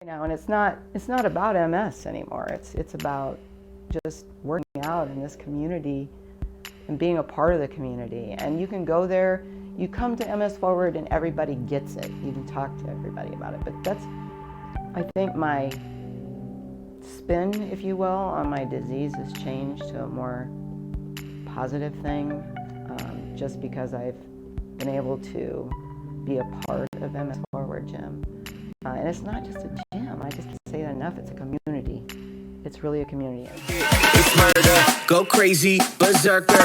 Now, and it's not about MS anymore. It's about just working out in this community and being a part of the community. And you can go there, you come to MS Forward and everybody gets it. You can talk to everybody about it. But that's, I think, my spin, if you will, on my disease has changed to a more positive thing, just because I've been able to be a part of MS Forward Gym. And it's not just a gym, I just can't say that enough, it's a community. It's really a community. It's murder, go crazy, berserker.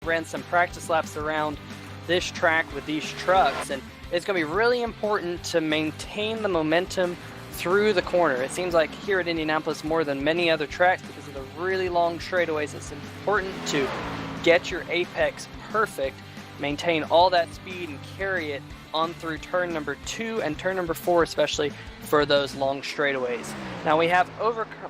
Ran some practice laps around this track with these trucks, and it's going to be really important to maintain the momentum through the corner. It seems like here at Indianapolis, more than many other tracks, because of the really long straightaways, it's important to get your apex perfect, maintain all that speed, and carry it on through turn number 2 and turn number 4, especially for those long straightaways. Now we have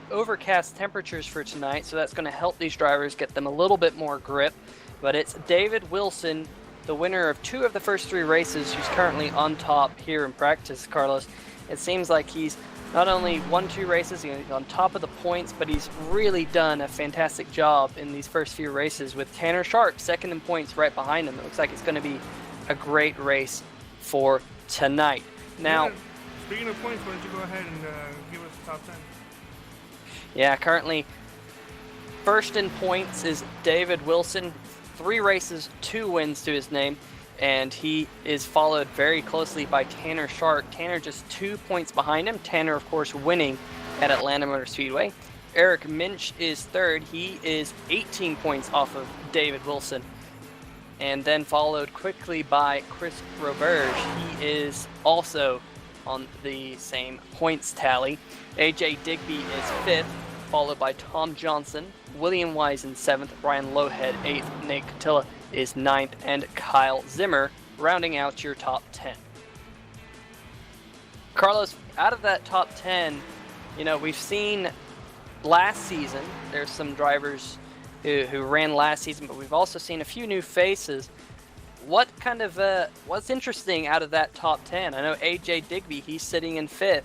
overcast temperatures for tonight, so that's going to help these drivers get them a little bit more grip. But it's David Wilson, the winner of 2 of the first 3 races, who's currently on top here in practice, Carlos. It seems like he's not only won 2 races, he's on top of the points, but he's really done a fantastic job in these first few races, with Tanner Sharp second in points right behind him. It looks like it's going to be a great race for tonight. Now, speaking of points, why don't you go ahead and give us the top 10? Yeah, currently first in points is David Wilson. 3 races, 2 wins to his name, and he is followed very closely by Tanner Sharp. Tanner just 2 points behind him. Tanner, of course, winning at Atlanta Motor Speedway. Eric Minch is third. He is 18 points off of David Wilson. And then followed quickly by Chris Roberge. He is also on the same points tally. AJ Digby is 5th, followed by Tom Johnson, William Wise in 7th, Ryan Lowhead 8th, Nate Catilla is 9th, and Kyle Zimmer rounding out your top 10. Carlos, out of that top 10, you know, we've seen last season, there's some drivers who ran last season, but we've also seen a few new faces. What kind of, what's interesting out of that top 10? I know AJ Digby, he's sitting in 5th.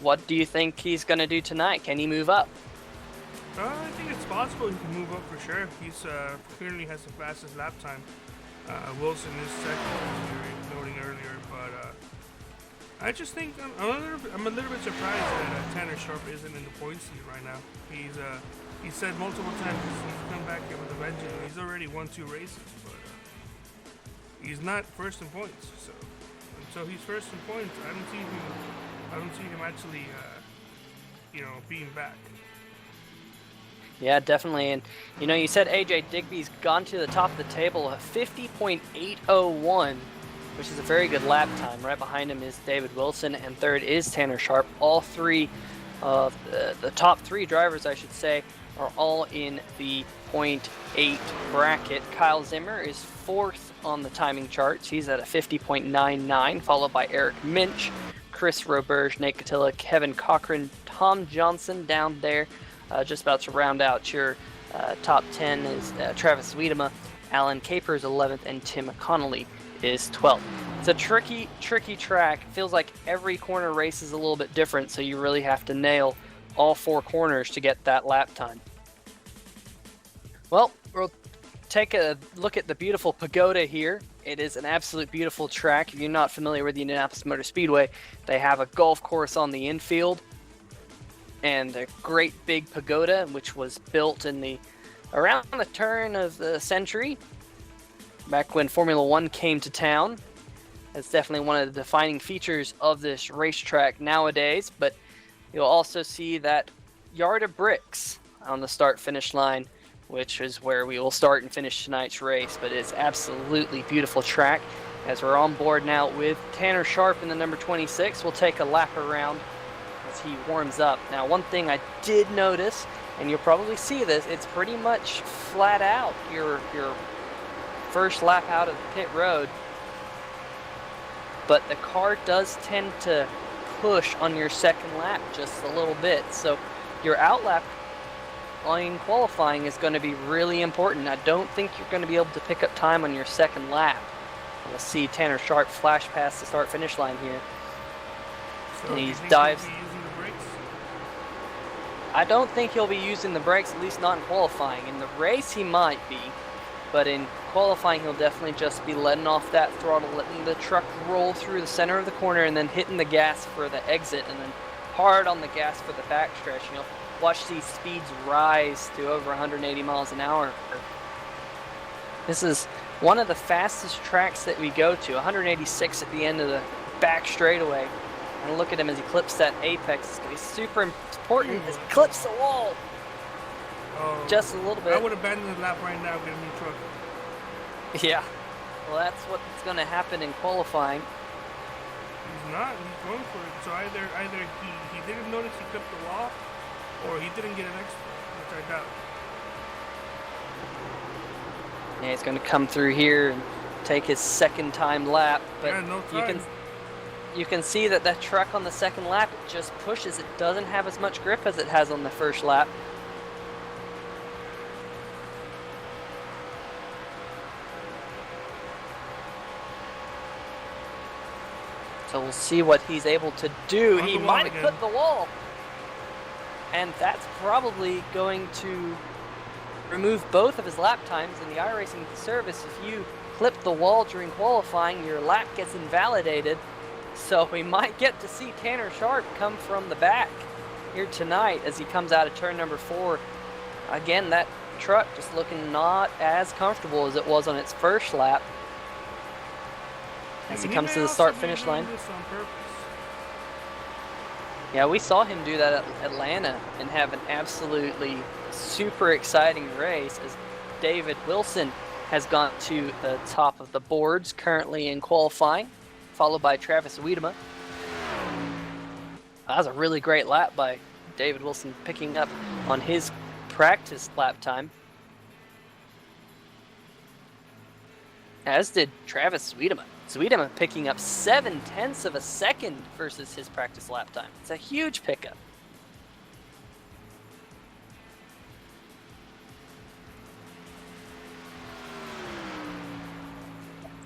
What do you think he's going to do tonight? Can he move up? I think it's possible he can move up for sure. He's clearly has the fastest lap time. Wilson is second, as we were noting earlier, but I just think I'm a little bit surprised that Tanner Sharp isn't in the points lead right now. He said multiple times he's come back here with a vengeance. He's already won 2 races, but he's not first in points. So until he's first in points, I don't see him actually, being back. Yeah, definitely. And, you know, you said AJ Digby's gone to the top of the table, a 50.801, which is a very good lap time. Right behind him is David Wilson, and third is Tanner Sharp. All 3 of the top 3 drivers, I should say, are all in the .8 bracket. Kyle Zimmer is 4th on the timing charts. He's at a 50.99, followed by Eric Minch, Chris Roberge, Nate Catilla, Kevin Cochran, Tom Johnson down there. Just about to round out your top 10 is Travis Wiedema, Alan Capers 11th, and Tim Connolly is 12th. It's a tricky track. It feels like every corner race is a little bit different, so you really have to nail all 4 corners to get that lap time. Well, we'll take a look at the beautiful pagoda here. It is an absolute beautiful track. If you're not familiar with the Indianapolis Motor Speedway, they have a golf course on the infield and a great big pagoda, which was built in around the turn of the century, back when Formula One came to town. It's definitely one of the defining features of this racetrack nowadays, but you'll also see that yard of bricks on the start-finish line, which is where we will start and finish tonight's race. But it's absolutely beautiful track. As we're on board now with Tanner Sharp in the number 26, we'll take a lap around as he warms up. Now, one thing I did notice, and you'll probably see this, it's pretty much flat out your first lap out of the pit road. But the car does tend to push on your second lap just a little bit. So your outlap in qualifying is going to be really important. I don't think you're going to be able to pick up time on your second lap. We'll see Tanner Sharp flash past the start-finish line here. So And he you think dives. he'll be using the brakes? I don't think he'll be using the brakes, at least not in qualifying. In the race, he might be, but in qualifying, he'll definitely just be letting off that throttle, letting the truck roll through the center of the corner, and then hitting the gas for the exit, and then hard on the gas for the backstretch. You know, watch these speeds rise to over 180 miles an hour. This is one of the fastest tracks that we go to, 186 at the end of the back straightaway. And look at him as he clips that apex. It's going to be super important as he clips the wall. Oh, Just a little bit. I would abandon the lap right now, get a new truck. Yeah. Well, that's what's going to happen in qualifying. He's not. He's going for it. So either he didn't notice he clipped the wall, or he didn't get an extra, which I doubt. Yeah, he's going to come through here and take his second time lap. But Yeah, no time. you can see that that truck on the second lap, it just pushes. It doesn't have as much grip as it has on the first lap. So we'll see what he's able to do. On He the wall might have again. clipped the wall. And that's probably going to remove both of his lap times in the iRacing service. If you clip the wall during qualifying, your lap gets invalidated. So we might get to see Tanner Sharp come from the back here tonight as he comes out of turn number 4. Again, that truck just looking not as comfortable as it was on its first lap. As he comes to the start-finish line. This on purpose. Yeah, we saw him do that at Atlanta and have an absolutely super exciting race as David Wilson has gone to the top of the boards currently in qualifying, followed by Travis Wiedema. That was a really great lap by David Wilson, picking up on his practice lap time. As did Travis Wiedema. Wiedema picking up 0.7 of a second versus his practice lap time. It's a huge pickup.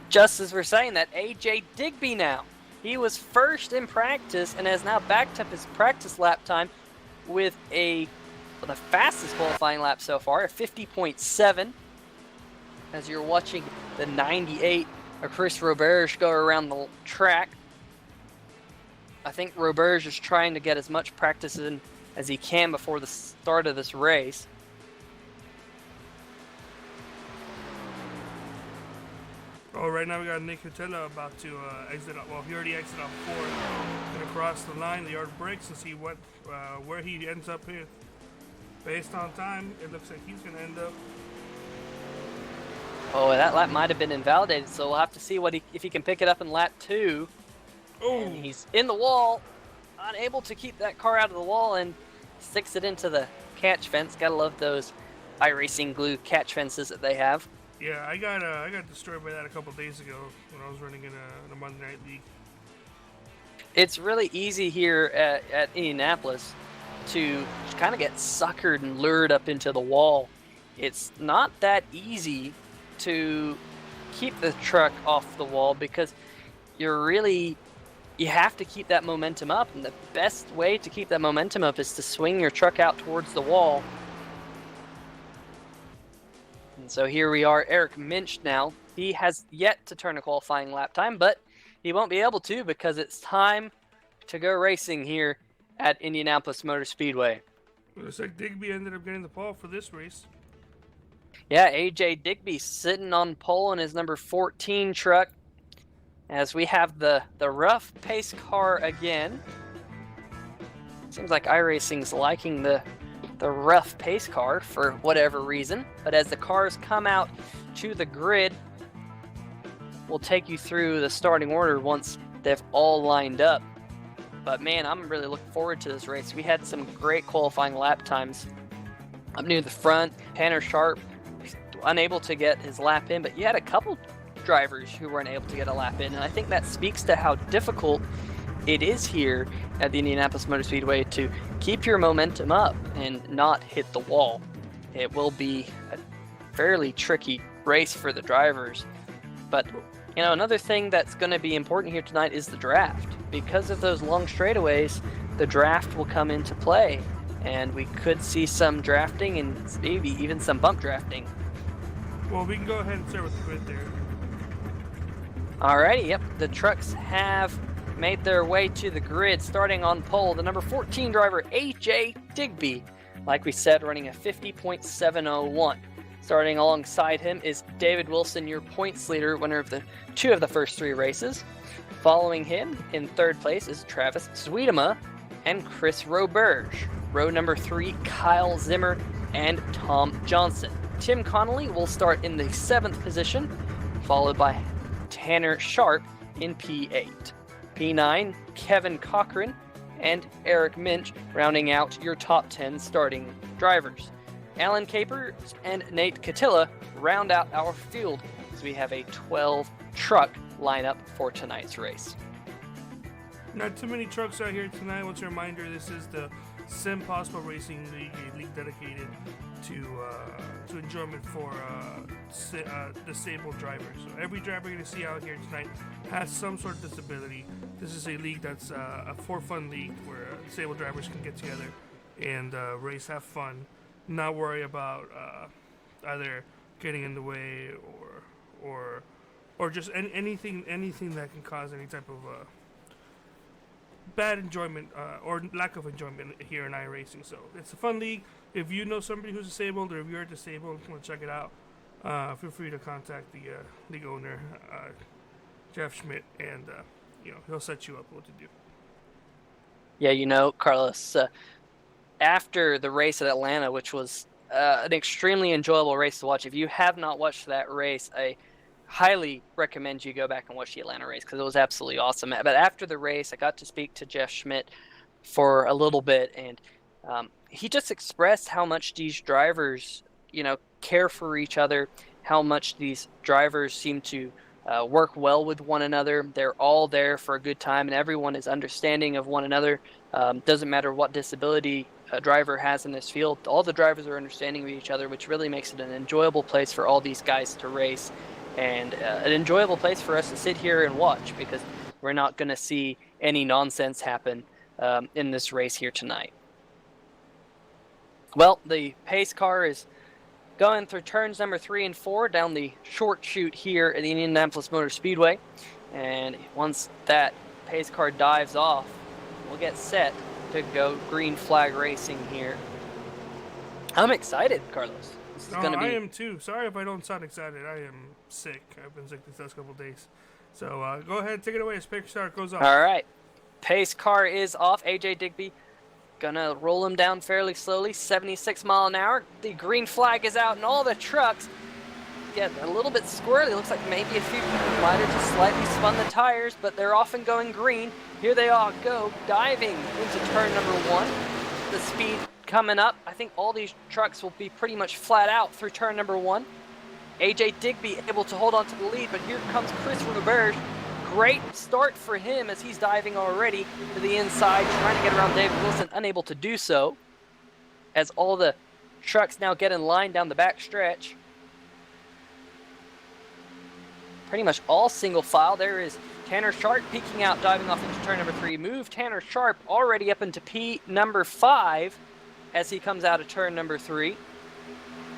Just as we're saying that, AJ Digby now. He was first in practice and has now backed up his practice lap time with the fastest qualifying lap so far, a 50.7. As you're watching the 98 of Chris Roberge go around the track. I think Roberge is trying to get as much practice in as he can before the start of this race. Oh, right now we got Nick Catilla about to exit. Well, he already exited off 4. Gonna cross the line, the yard breaks, and see where he ends up here. Based on time, it looks like he's gonna end up. Oh, that lap might have been invalidated, so we'll have to see if he can pick it up in lap 2. Oh, And he's in the wall, unable to keep that car out of the wall, and sticks it into the catch fence. Gotta love those iRacing glue catch fences that they have. Yeah, I got destroyed by that a couple days ago when I was running in a Monday Night League. It's really easy here at Indianapolis to kind of get suckered and lured up into the wall. It's not that easy to keep the truck off the wall because you have to keep that momentum up, and the best way to keep that momentum up is to swing your truck out towards the wall. And so here we are, Eric Minch now. He has yet to turn a qualifying lap time, but he won't be able to because it's time to go racing here at Indianapolis Motor Speedway. Looks like Digby ended up getting the pole for this race. Yeah, AJ Digby sitting on pole in his number 14 truck as we have the rough pace car again. Seems like iRacing's liking the rough pace car for whatever reason, but as the cars come out to the grid, we'll take you through the starting order once they've all lined up. But man, I'm really looking forward to this race. We had some great qualifying lap times up near the front. Tanner Sharp unable to get his lap in, but you had a couple drivers who weren't able to get a lap in, and I think that speaks to how difficult it is here at the Indianapolis Motor Speedway to keep your momentum up and not hit the wall. It will be a fairly tricky race for the drivers, but you know, another thing that's going to be important here tonight is the draft. Because of those long straightaways, the draft will come into play, and we could see some drafting and maybe even some bump drafting. Well, we can go ahead and start with the grid there. Alrighty, yep, the trucks have made their way to the grid, starting on pole, the number 14 driver, AJ Digby, like we said, running a 50.701. Starting alongside him is David Wilson, your points leader, winner of the two of the first three races. Following him in third place is Travis Sweetema and Chris Roberge. Row number 3, Kyle Zimmer and Tom Johnson. Tim Connolly will start in the 7th position, followed by Tanner Sharp in P8. P9, Kevin Cochran and Eric Minch rounding out your top 10 starting drivers. Alan Capers and Nate Catilla round out our field as we have a 12 truck lineup for tonight's race. Not too many trucks out here tonight. Once a reminder, this is the SimPossible Racing League, a league dedicated to enjoyment for disabled drivers. So every driver you're going to see out here tonight has some sort of disability. This is a league that's a for-fun league where disabled drivers can get together and race, have fun, not worry about either getting in the way or just anything that can cause any type of bad enjoyment or lack of enjoyment here in iRacing. So it's a fun league. If you know somebody who's disabled or if you're disabled and want to check it out, feel free to contact the league owner, Jeff Schmidt, and he'll set you up what to do. Yeah, you know, Carlos, after the race at Atlanta, which was an extremely enjoyable race to watch, if you have not watched that race, I highly recommend you go back and watch the Atlanta race because it was absolutely awesome. But after the race, I got to speak to Jeff Schmidt for a little bit, and he just expressed how much these drivers, care for each other, how much these drivers seem to work well with one another. They're all there for a good time, and everyone is understanding of one another. Doesn't matter what disability a driver has in this field. All the drivers are understanding of each other, which really makes it an enjoyable place for all these guys to race, and an enjoyable place for us to sit here and watch because we're not going to see any nonsense happen in this race here tonight. Well, the pace car is going through turns number 3 and 4 down the short chute here at the Indianapolis Motor Speedway. And once that pace car dives off, we'll get set to go green flag racing here. I'm excited, Carlos. This is gonna be... I am too. Sorry if I don't sound excited. I am sick. I've been sick these last couple of days. So go ahead, take it away as pace car goes off. All right. Pace car is off. AJ Digby gonna roll him down fairly slowly, 76 mile an hour. The green flag is out, and all the trucks get a little bit squirrely. Looks like maybe a few people might have just slightly spun the tires, but they're off and going green. Here they all go, diving into turn number 1. The speed coming up. I think all these trucks will be pretty much flat out through turn number 1. AJ Digby able to hold on to the lead, but here comes Chris Roberge. Great start for him as he's diving already to the inside, trying to get around David Wilson, unable to do so, as all the trucks now get in line down the back stretch. Pretty much all single file. There is Tanner Sharp peeking out, diving off into turn number 3. Move Tanner Sharp already up into P number 5 as he comes out of turn number 3.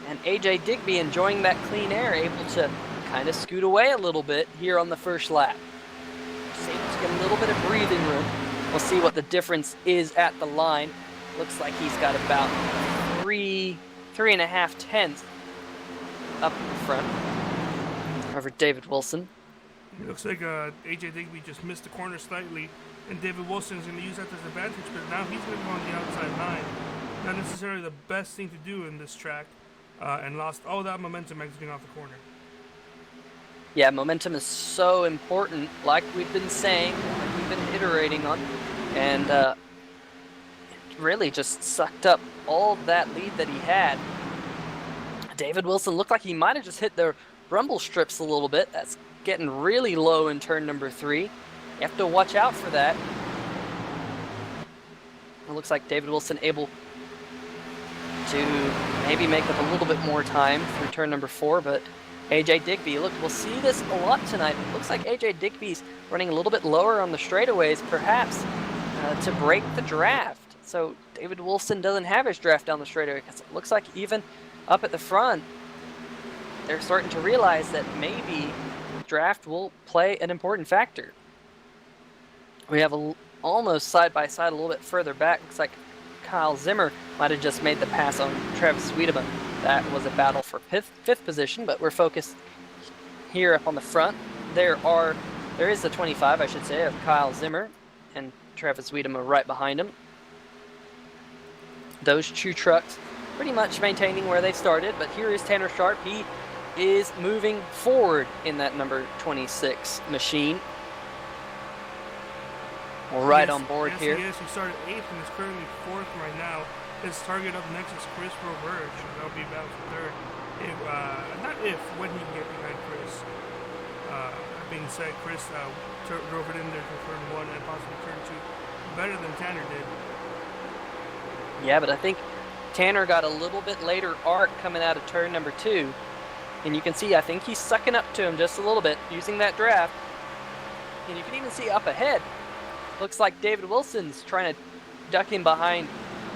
And AJ Digby enjoying that clean air, able to kind of scoot away a little bit here on the first lap. Just able to get a little bit of breathing room. We'll see what the difference is at the line. Looks like he's got about 3.5 tenths up in the front over David Wilson. It looks like AJ Digby just missed the corner slightly, and David Wilson is going to use that as an advantage, but now he's going to go on the outside line. Not necessarily the best thing to do in this track, and lost all that momentum exiting off the corner. Yeah, momentum is so important, like we've been saying, like we've been iterating on, and it really just sucked up all that lead that he had. David Wilson looked like he might have just hit the rumble strips a little bit. That's getting really low in turn number 3. You have to watch out for that. It looks like David Wilson able to maybe make up a little bit more time through turn number 4, but AJ Digby, look, we'll see this a lot tonight. It looks like AJ Digby's running a little bit lower on the straightaways, perhaps to break the draft. So David Wilson doesn't have his draft down the straightaway, because it looks like even up at the front, they're starting to realize that maybe draft will play an important factor. We have almost side by side a little bit further back. Looks like Kyle Zimmer might have just made the pass on Travis Wiedemann. That was a battle for fifth position, but we're focused here up on the front. There is the 25, I should say, of Kyle Zimmer, and Travis Wiedemann right behind him. Those two trucks pretty much maintaining where they started, but here is Tanner Sharp. He is moving forward in that number 26 machine. We're right on board here. Yes, he started 8th and is currently 4th right now. His target up next is Chris Roberge. That'll be about 3rd. When he can get behind Chris. Being said, Chris drove it in there for turn 1 and possibly turn 2 better than Tanner did. Yeah, but I think Tanner got a little bit later arc coming out of turn number 2. And you can see, I think he's sucking up to him just a little bit using that draft. And you can even see up ahead, looks like David Wilson's trying to duck in behind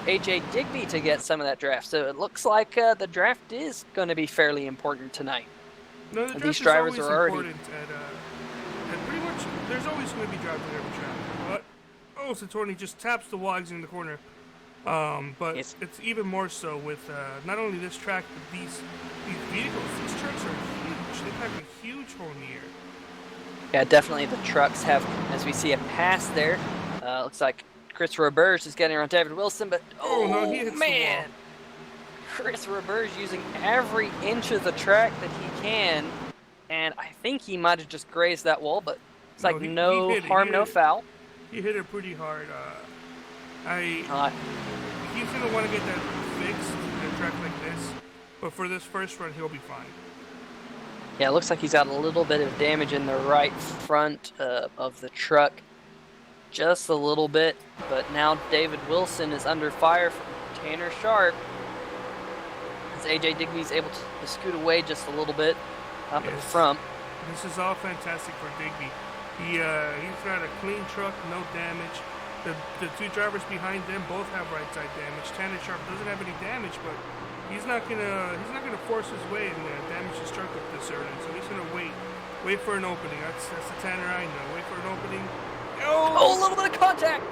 AJ Digby to get some of that draft. So it looks like the draft is going to be fairly important tonight. No, the these drivers are already important at pretty much there's always going to be drafts at every track. But Satorni just taps the wall exiting the corner. But it's even more so with not only this track, but these vehicles. These trucks are huge. They pack a huge hole in the air. Yeah, definitely the trucks have, as we see a pass there. Looks like Chris Roberge is getting around David Wilson, but no, he hits man! the wall. Chris Roberge using every inch of the track that he can, and I think he might have just grazed that wall, but it's like no harm, no foul. He hit it pretty hard. He's going to want to get that fixed in a track like this, but for this first run, he'll be fine. Yeah, it looks like he's got a little bit of damage in the right front of the truck. Just a little bit, but now David Wilson is under fire from Tanner Sharp. As AJ Digby's able to scoot away just a little bit up in front. This is all fantastic for Digby. He's got a clean truck, no damage. The two drivers behind them both have right side damage. Tanner Sharp doesn't have any damage, but he's not gonna force his way and damage his truck up this early. So he's gonna wait for an opening. That's the Tanner I know. Wait for an opening. Oh, a little bit of contact,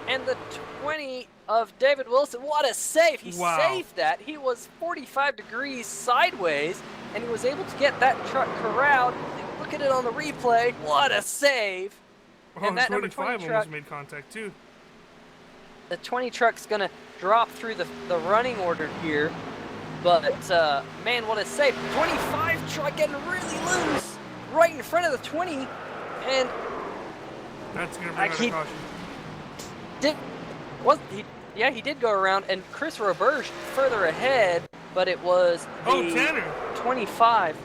and the 20 of David Wilson. What a save! He saved that. He was 45 degrees sideways, and he was able to get that truck corralled. Look at it on the replay. What a save! And that number 25 almost made contact too. The 20 truck's gonna drop through the running order here, but man, what a save! 25 truck getting really loose right in front of the 20, and that's gonna bring out a caution. Yeah, he did go around, and Chris Roberge further ahead, but it was the Tanner. 25.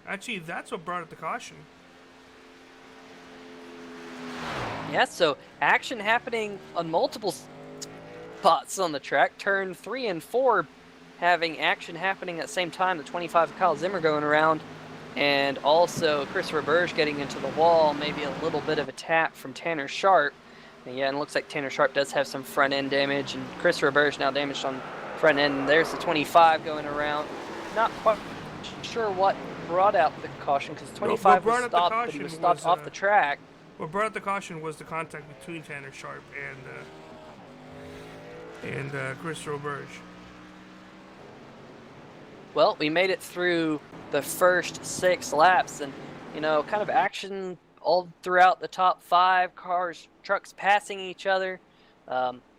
Actually, that's what brought up the caution. Yeah, so action happening on multiple spots on the track. Turn 3 and 4 having action happening at the same time. The 25 Kyle Zimmer going around, and also Chris Roberge getting into the wall. Maybe a little bit of a tap from Tanner Sharp. And yeah, and it looks like Tanner Sharp does have some front end damage, and Chris Roberge now damaged on front end. And there's the 25 going around. Not quite sure what brought out the caution, because 25 was stopped, but he was stopped off the track. What brought up the caution was the contact between Tanner Sharp and Chris Roberge. Well, we made it through the first 6 laps, and kind of action all throughout the top 5 cars, trucks passing each other,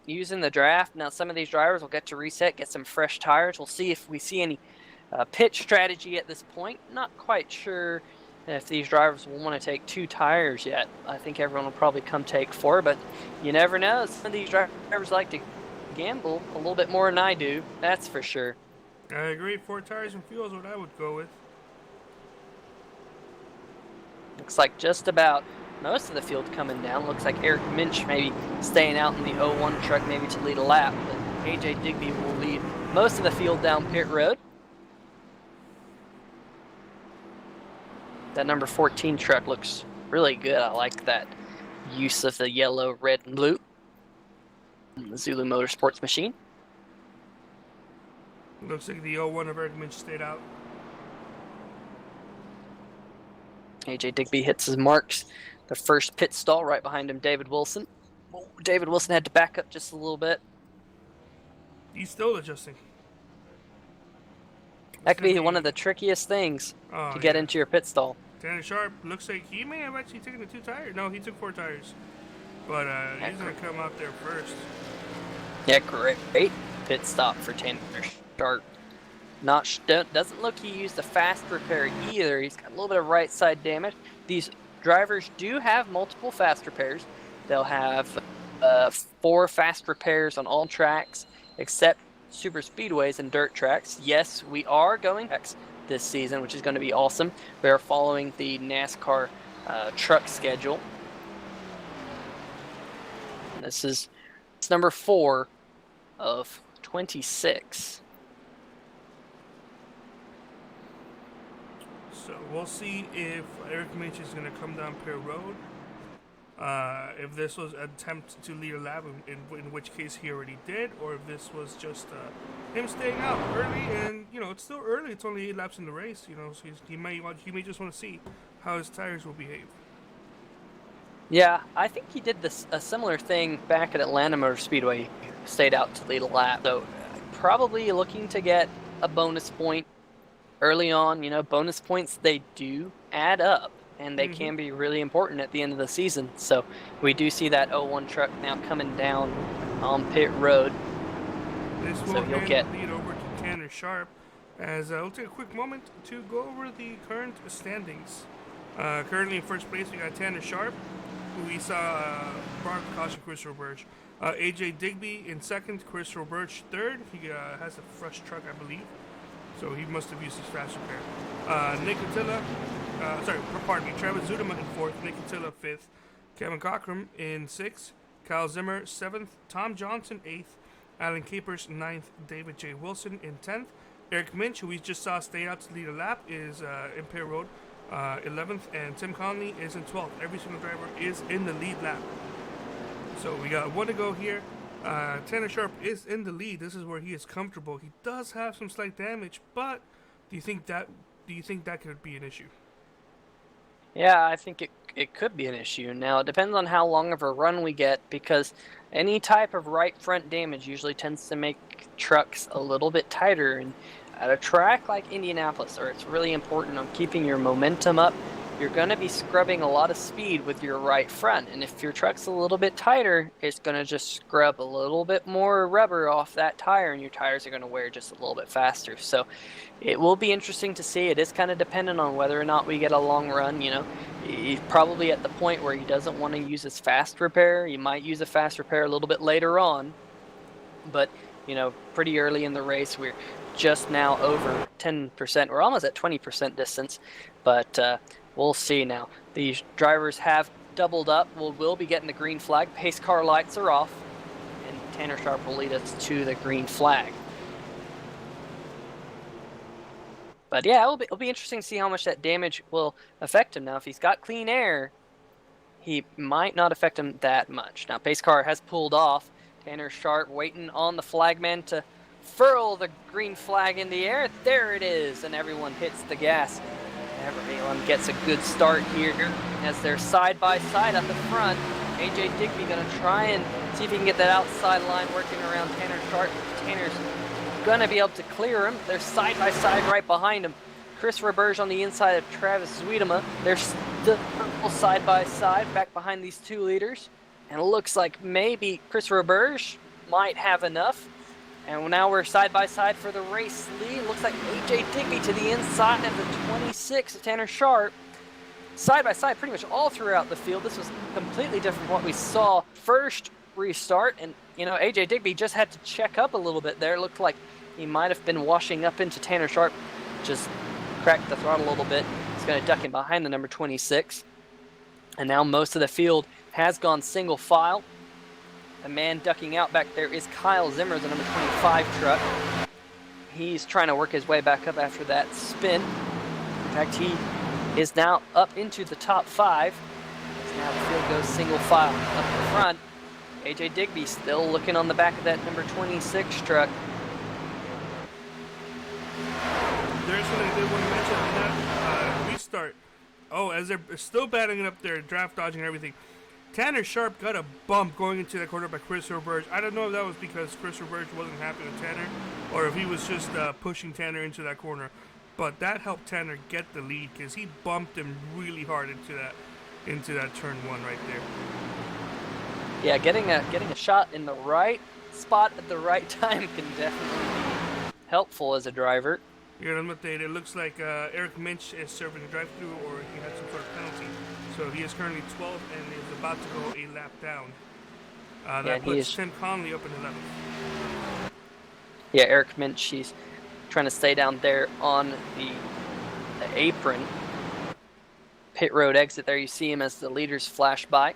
using the draft. Now some of these drivers will get to reset, get some fresh tires. We'll see if we see any pit strategy at this point. Not quite sure if these drivers will want to take 2 tires yet. I think everyone will probably come take 4, but you never know. Some of these drivers like to gamble a little bit more than I do, that's for sure. I agree. 4 tires and fuel is what I would go with. Looks like just about most of the field coming down. Looks like Eric Minch maybe staying out in the 01 truck maybe to lead a lap, but AJ Digby will lead most of the field down pit road. That number 14 truck looks really good. I like that use of the yellow, red, and blue. The Zulu Motorsports machine. Looks like the 01 of Eric Minch stayed out. AJ Digby hits his marks. The first pit stall right behind him, David Wilson. David Wilson had to back up just a little bit. He's still adjusting. That could be one of the trickiest things to get into your pit stall. Tanner Sharp looks like he may have actually taken the 2 tires. No, he took 4 tires. But he's going to come out there first. Yeah, great pit stop for Tanner Sharp. Doesn't look he used a fast repair either. He's got a little bit of right side damage. These drivers do have multiple fast repairs. They'll have 4 fast repairs on all tracks except super speedways and dirt tracks. Yes, we are going this season, which is going to be awesome. We are following the NASCAR truck schedule. This is number 4 of 26. So we'll see if Eric Minch is going to come down pit road. If this was an attempt to lead a lap, in which case he already did, or if this was just him staying out early. And it's still early. It's only 8 laps in the race. So he may just want to see how his tires will behave. Yeah, I think he did a similar thing back at Atlanta Motor Speedway. He stayed out to lead a lap. So probably looking to get a bonus point early on. Bonus points, they do add up, and they can be really important at the end of the season. So we do see that 01 truck now coming down on pit road. This will lead over to Tanner Sharp, as we'll take a quick moment to go over the current standings. Currently in first place, we got Tanner Sharp, who we saw brought up the caution, Chris Roberge. AJ Digby in second, Chris Roberge third. He has a fresh truck, I believe, so he must have used his fast repair. Nick Attila, Travis Zudema in fourth, Nick Attila fifth, Kevin Cochran in sixth, Kyle Zimmer seventh, Tom Johnson eighth, Alan Capers ninth, David J. Wilson in 10th. Eric Minch, who we just saw stay out to lead a lap, is in pit road 11th, and Tim Conley is in 12th. Every single driver is in the lead lap. So we got 1 to go here. Tanner Sharp is in the lead. This is where he is comfortable. He does have some slight damage, but do you think that could be an issue? Yeah, I think it could be an issue. Now, it depends on how long of a run we get, because any type of right front damage usually tends to make trucks a little bit tighter. And at a track like Indianapolis, where it's really important on keeping your momentum up, you're going to be scrubbing a lot of speed with your right front. And if your truck's a little bit tighter, it's going to just scrub a little bit more rubber off that tire, and your tires are going to wear just a little bit faster. So it will be interesting to see. It is kind of dependent on whether or not we get a long run. You know, he's probably at the point where he doesn't want to use his fast repair. You might use a fast repair a little bit later on, but you know, pretty early in the race, we're just now over 10%. We're almost at 20% distance, but we'll see now. These drivers have doubled up. We'll be getting the green flag. Pace car lights are off, and Tanner Sharp will lead us to the green flag. But yeah, it'll be interesting to see how much that damage will affect him. Now, if he's got clean air, he might not affect him that much. Now, pace car has pulled off. Tanner Sharp waiting on the flagman to furl the green flag in the air. There it is, and everyone hits the gas. Everyone gets a good start here as they're side by side at the front. AJ Digby gonna try and see if he can get that outside line working around Tanner Sharp. Tanner's gonna be able to clear him. They're side by side right behind him. Chris Roberge on the inside of Travis Zuidema. They're still side by side back behind these two leaders. And it looks like maybe Chris Roberge might have enough. And now we're side by side for the race lead. Looks like AJ Digby to the inside of the 26 of Tanner Sharp. Side by side pretty much all throughout the field. This was completely different from what we saw first restart. And, you know, AJ Digby just had to check up a little bit there. It looked like he might have been washing up into Tanner Sharp. Just cracked the throttle a little bit. He's going to duck in behind the number 26. And now most of the field has gone single file. The man ducking out back there is Kyle Zimmer, the number 25 truck. He's trying to work his way back up after that spin. In fact, he is now up into the top 5. As now the field goes single file up the front. AJ Digby still looking on the back of that number 26 truck. There's something I did want to mention on that restart. Oh, as they're still batting it up there, draft dodging and everything. Tanner Sharp got a bump going into that corner by Chris Roberge. I don't know if that was because Chris Roberge wasn't happy with Tanner or if he was just pushing Tanner into that corner. But that helped Tanner get the lead because he bumped him really hard into that turn 1 right there. Yeah, getting a shot in the right spot at the right time can definitely be helpful as a driver. Yeah, I'm updated. It looks like Eric Minch is serving a drive-through or he had some sort of penalty. So he is currently 12th and is about to go a lap down. That puts Tim Conley up in 11th. Yeah, Eric Minch, he's trying to stay down there on the apron. Pit road exit there, you see him as the leaders flash by.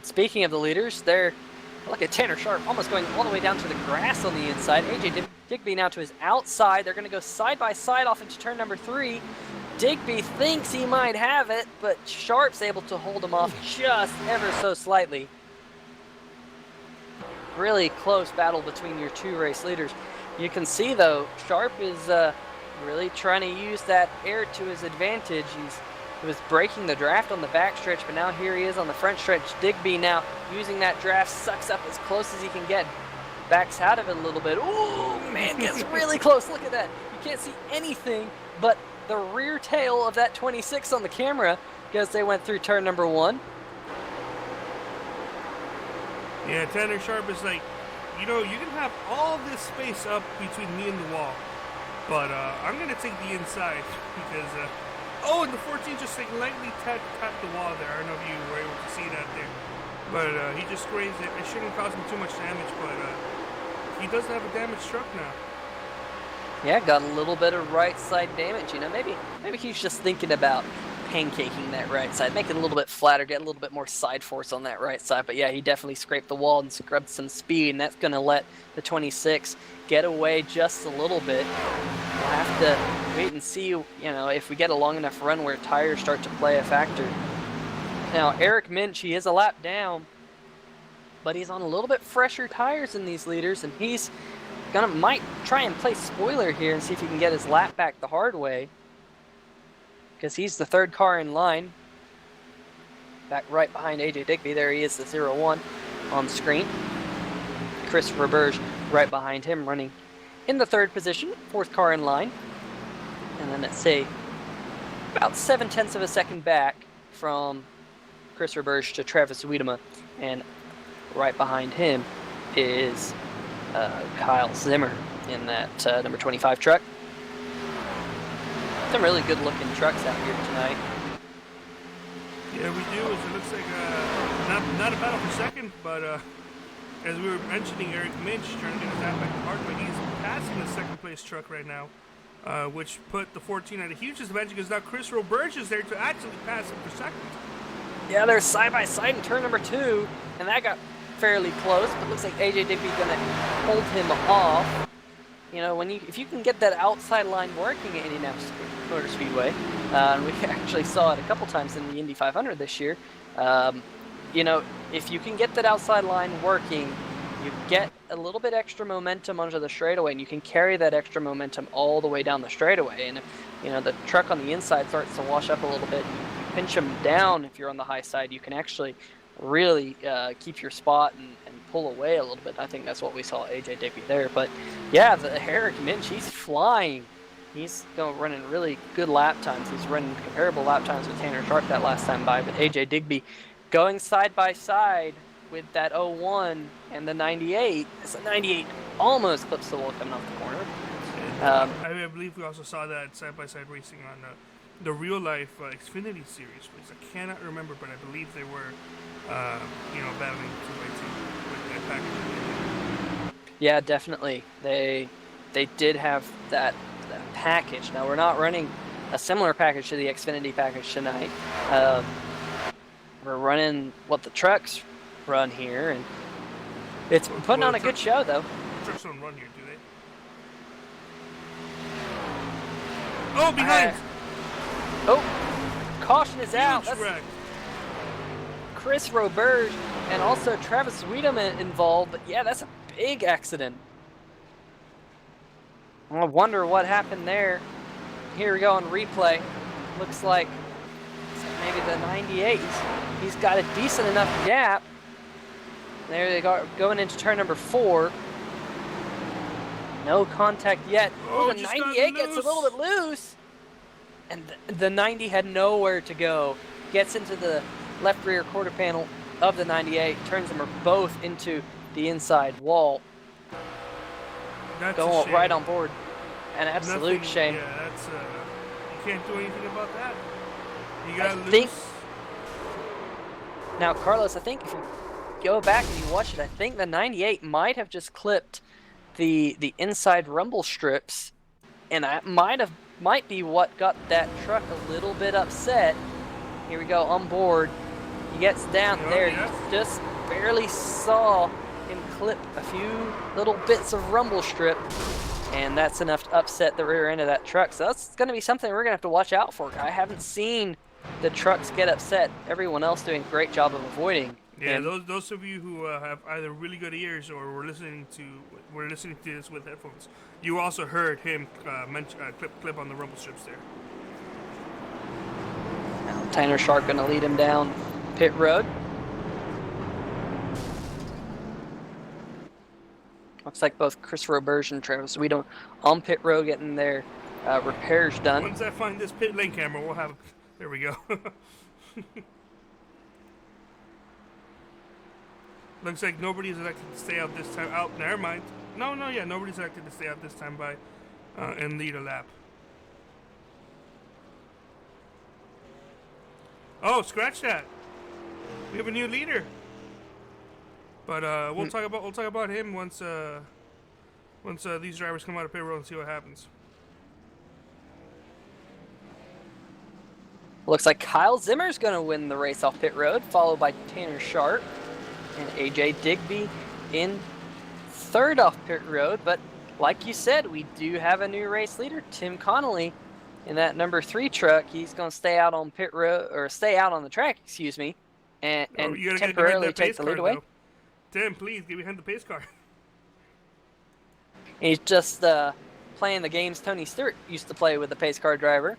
Speaking of the leaders, look at Tanner Sharp almost going all the way down to the grass on the inside. AJ Digby now to his outside. They're going to go side by side off into turn number 3. Digby thinks he might have it, but Sharp's able to hold him off just ever so slightly. Really close battle between your two race leaders. You can see, though, Sharp is really trying to use that air to his advantage. He was breaking the draft on the back stretch, but now here he is on the front stretch. Digby now using that draft, sucks up as close as he can get. Backs out of it a little bit. Ooh, man, gets really close. Look at that. You can't see anything but the rear tail of that 26 on the camera because they went through turn number 1. Yeah, Tanner Sharp is like, you know, you can have all this space up between me and the wall, but I'm going to take the inside because, and the 14 just like lightly tapped the wall there. I don't know if you were able to see that there, but he just grazed it. It shouldn't cause him too much damage, but he does have a damaged truck now. Yeah, got a little bit of right side damage. You know, maybe he's just thinking about pancaking that right side, making it a little bit flatter, get a little bit more side force on that right side. But yeah, he definitely scraped the wall and scrubbed some speed, and that's going to let the 26 get away just a little bit. We'll have to wait and see, you know, if we get a long enough run where tires start to play a factor. Now, Eric Minch, he is a lap down, but he's on a little bit fresher tires than these leaders, and he's might try and play spoiler here and see if he can get his lap back the hard way, because he's the third car in line, back right behind AJ Digby. There he is, the 0-1 on screen. Chris Roberge right behind him, running in the third position, fourth car in line. And then let's say about 0.7 of a second back from Chris Roberge to Travis Wiedema, and right behind him is Kyle Zimmer in that number 25 truck. Some really good looking trucks out here tonight. Yeah, we do. It looks like not a battle for second, but as we were mentioning, Eric Minch trying to get his out back to Park, but he's passing the second place truck right now, which put the 14 at a huge disadvantage because now Chris Roberge is there to actually pass him for second. Yeah, they're side by side in turn number 2, and that got fairly close, but looks like AJ Digby's gonna hold him off. You know, if you can get that outside line working at Indianapolis Motor Speedway, we actually saw it a couple times in the Indy 500 this year. You know, if you can get that outside line working, you get a little bit extra momentum onto the straightaway, and you can carry that extra momentum all the way down the straightaway. And if, you know, the truck on the inside starts to wash up a little bit, you pinch them down if you're on the high side, you can actually really keep your spot and pull away a little bit. I think that's what we saw AJ Digby there. But yeah, the Eric Minch, he's flying. He's running really good lap times. He's running comparable lap times with Tanner Sharp that last time by. But AJ Digby going side by side with that 01 and the 98. As the 98 almost clips the wall coming off the corner. I believe we also saw that side-by-side racing on the real-life Xfinity Series race. I cannot remember, but I believe they were, battling 2x2 with that package. Yeah, definitely. They did have that package. Now, we're not running a similar package to the Xfinity package tonight. We're running what the trucks run here, and it's putting on a good show, though. Trucks don't run here, do they? Oh, behind! Caution is out. Huge wreck. Chris Roberge and also Travis Wiedemann involved, but yeah, that's a big accident. I wonder what happened there. Here we go on replay. Looks like maybe the 98. He's got a decent enough gap. There they go, going into turn number 4. No contact yet. Oh, the 98 gets a little bit loose. And the 90 had nowhere to go. Gets into the left rear quarter panel of the 98. Turns them both into the inside wall. That's going right on board. An absolute shame. Yeah, that's you can't do anything about that. You gotta lose. Now, Carlos, I think if you go back and you watch it, I think the 98 might have just clipped the inside rumble strips, and that might be what got that truck a little bit upset. Here we go on board. He gets down there. Yeah. You just barely saw him clip a few little bits of rumble strip, and that's enough to upset the rear end of that truck. So that's going to be something we're going to have to watch out for. I haven't seen the trucks get upset. Everyone else doing a great job of avoiding. Yeah, those of you who have either really good ears or were listening to this with headphones, you also heard him clip on the rumble strips there. Now Tanner Sharp going to lead him down pit road. Looks like both Chris Roberge and Travis Wiedemann on pit road getting their repairs done. Once I find this pit lane camera, we'll have. There we go. Looks like nobody's elected to stay out this time. Oh, never mind. Yeah, nobody's elected to stay out this time by and lead a lap. Oh, scratch that. We have a new leader. But we'll talk about him once these drivers come out of pit road and see what happens. Looks like Kyle Zimmer's going to win the race off pit road, followed by Tanner Sharp and AJ Digby in third off pit road. But like you said, we do have a new race leader, Tim Connolly, in that number 3 truck. He's going to stay out on pit road, or stay out on the track, excuse me, and temporarily take the lead away. Though. Tim, please get behind the pace car. He's just playing the games Tony Stewart used to play with the pace car driver.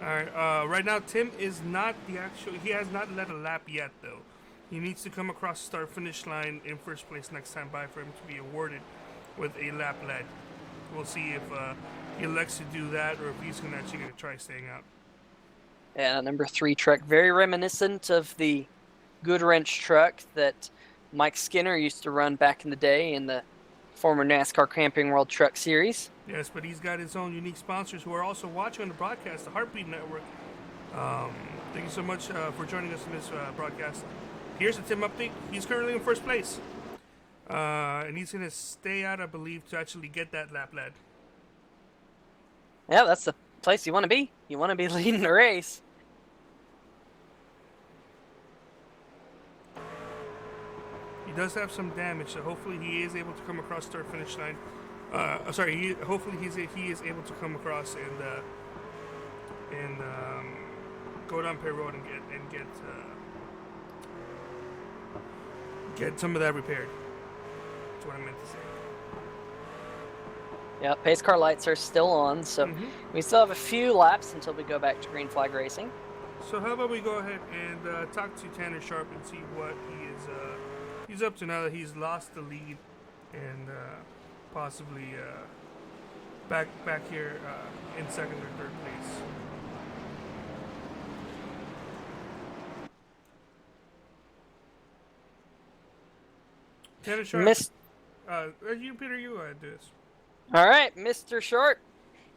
All right. Right now, Tim is not he has not led a lap yet, though. He needs to come across the start-finish line in first place next time by for him to be awarded with a lap led. We'll see if he elects to do that or if he's actually going to try staying out. Yeah, number 3 truck, very reminiscent of the Good Wrench truck that Mike Skinner used to run back in the day in the former NASCAR Camping World Truck Series. Yes, but he's got his own unique sponsors who are also watching on the broadcast, the Heartbeat Network. Thank you so much for joining us in this broadcast. Here's the Tim update. He's currently in first place. And he's going to stay out, I believe, to actually get that lap lead. Yeah, that's the place you want to be. You want to be leading the race. He does have some damage, so hopefully he is able to come across start finish line. Hopefully he is able to come across and go down pit road and get some of that repaired. That's what I meant to say. Yeah, pace car lights are still on, so we still have a few laps until we go back to green flag racing. So how about we go ahead and talk to Tanner Sharp and see what he's up to now that he's lost the lead and possibly back here in second or third place. Tanner Sharp. You, Peter, you go ahead and do this. All right, Mr. Short.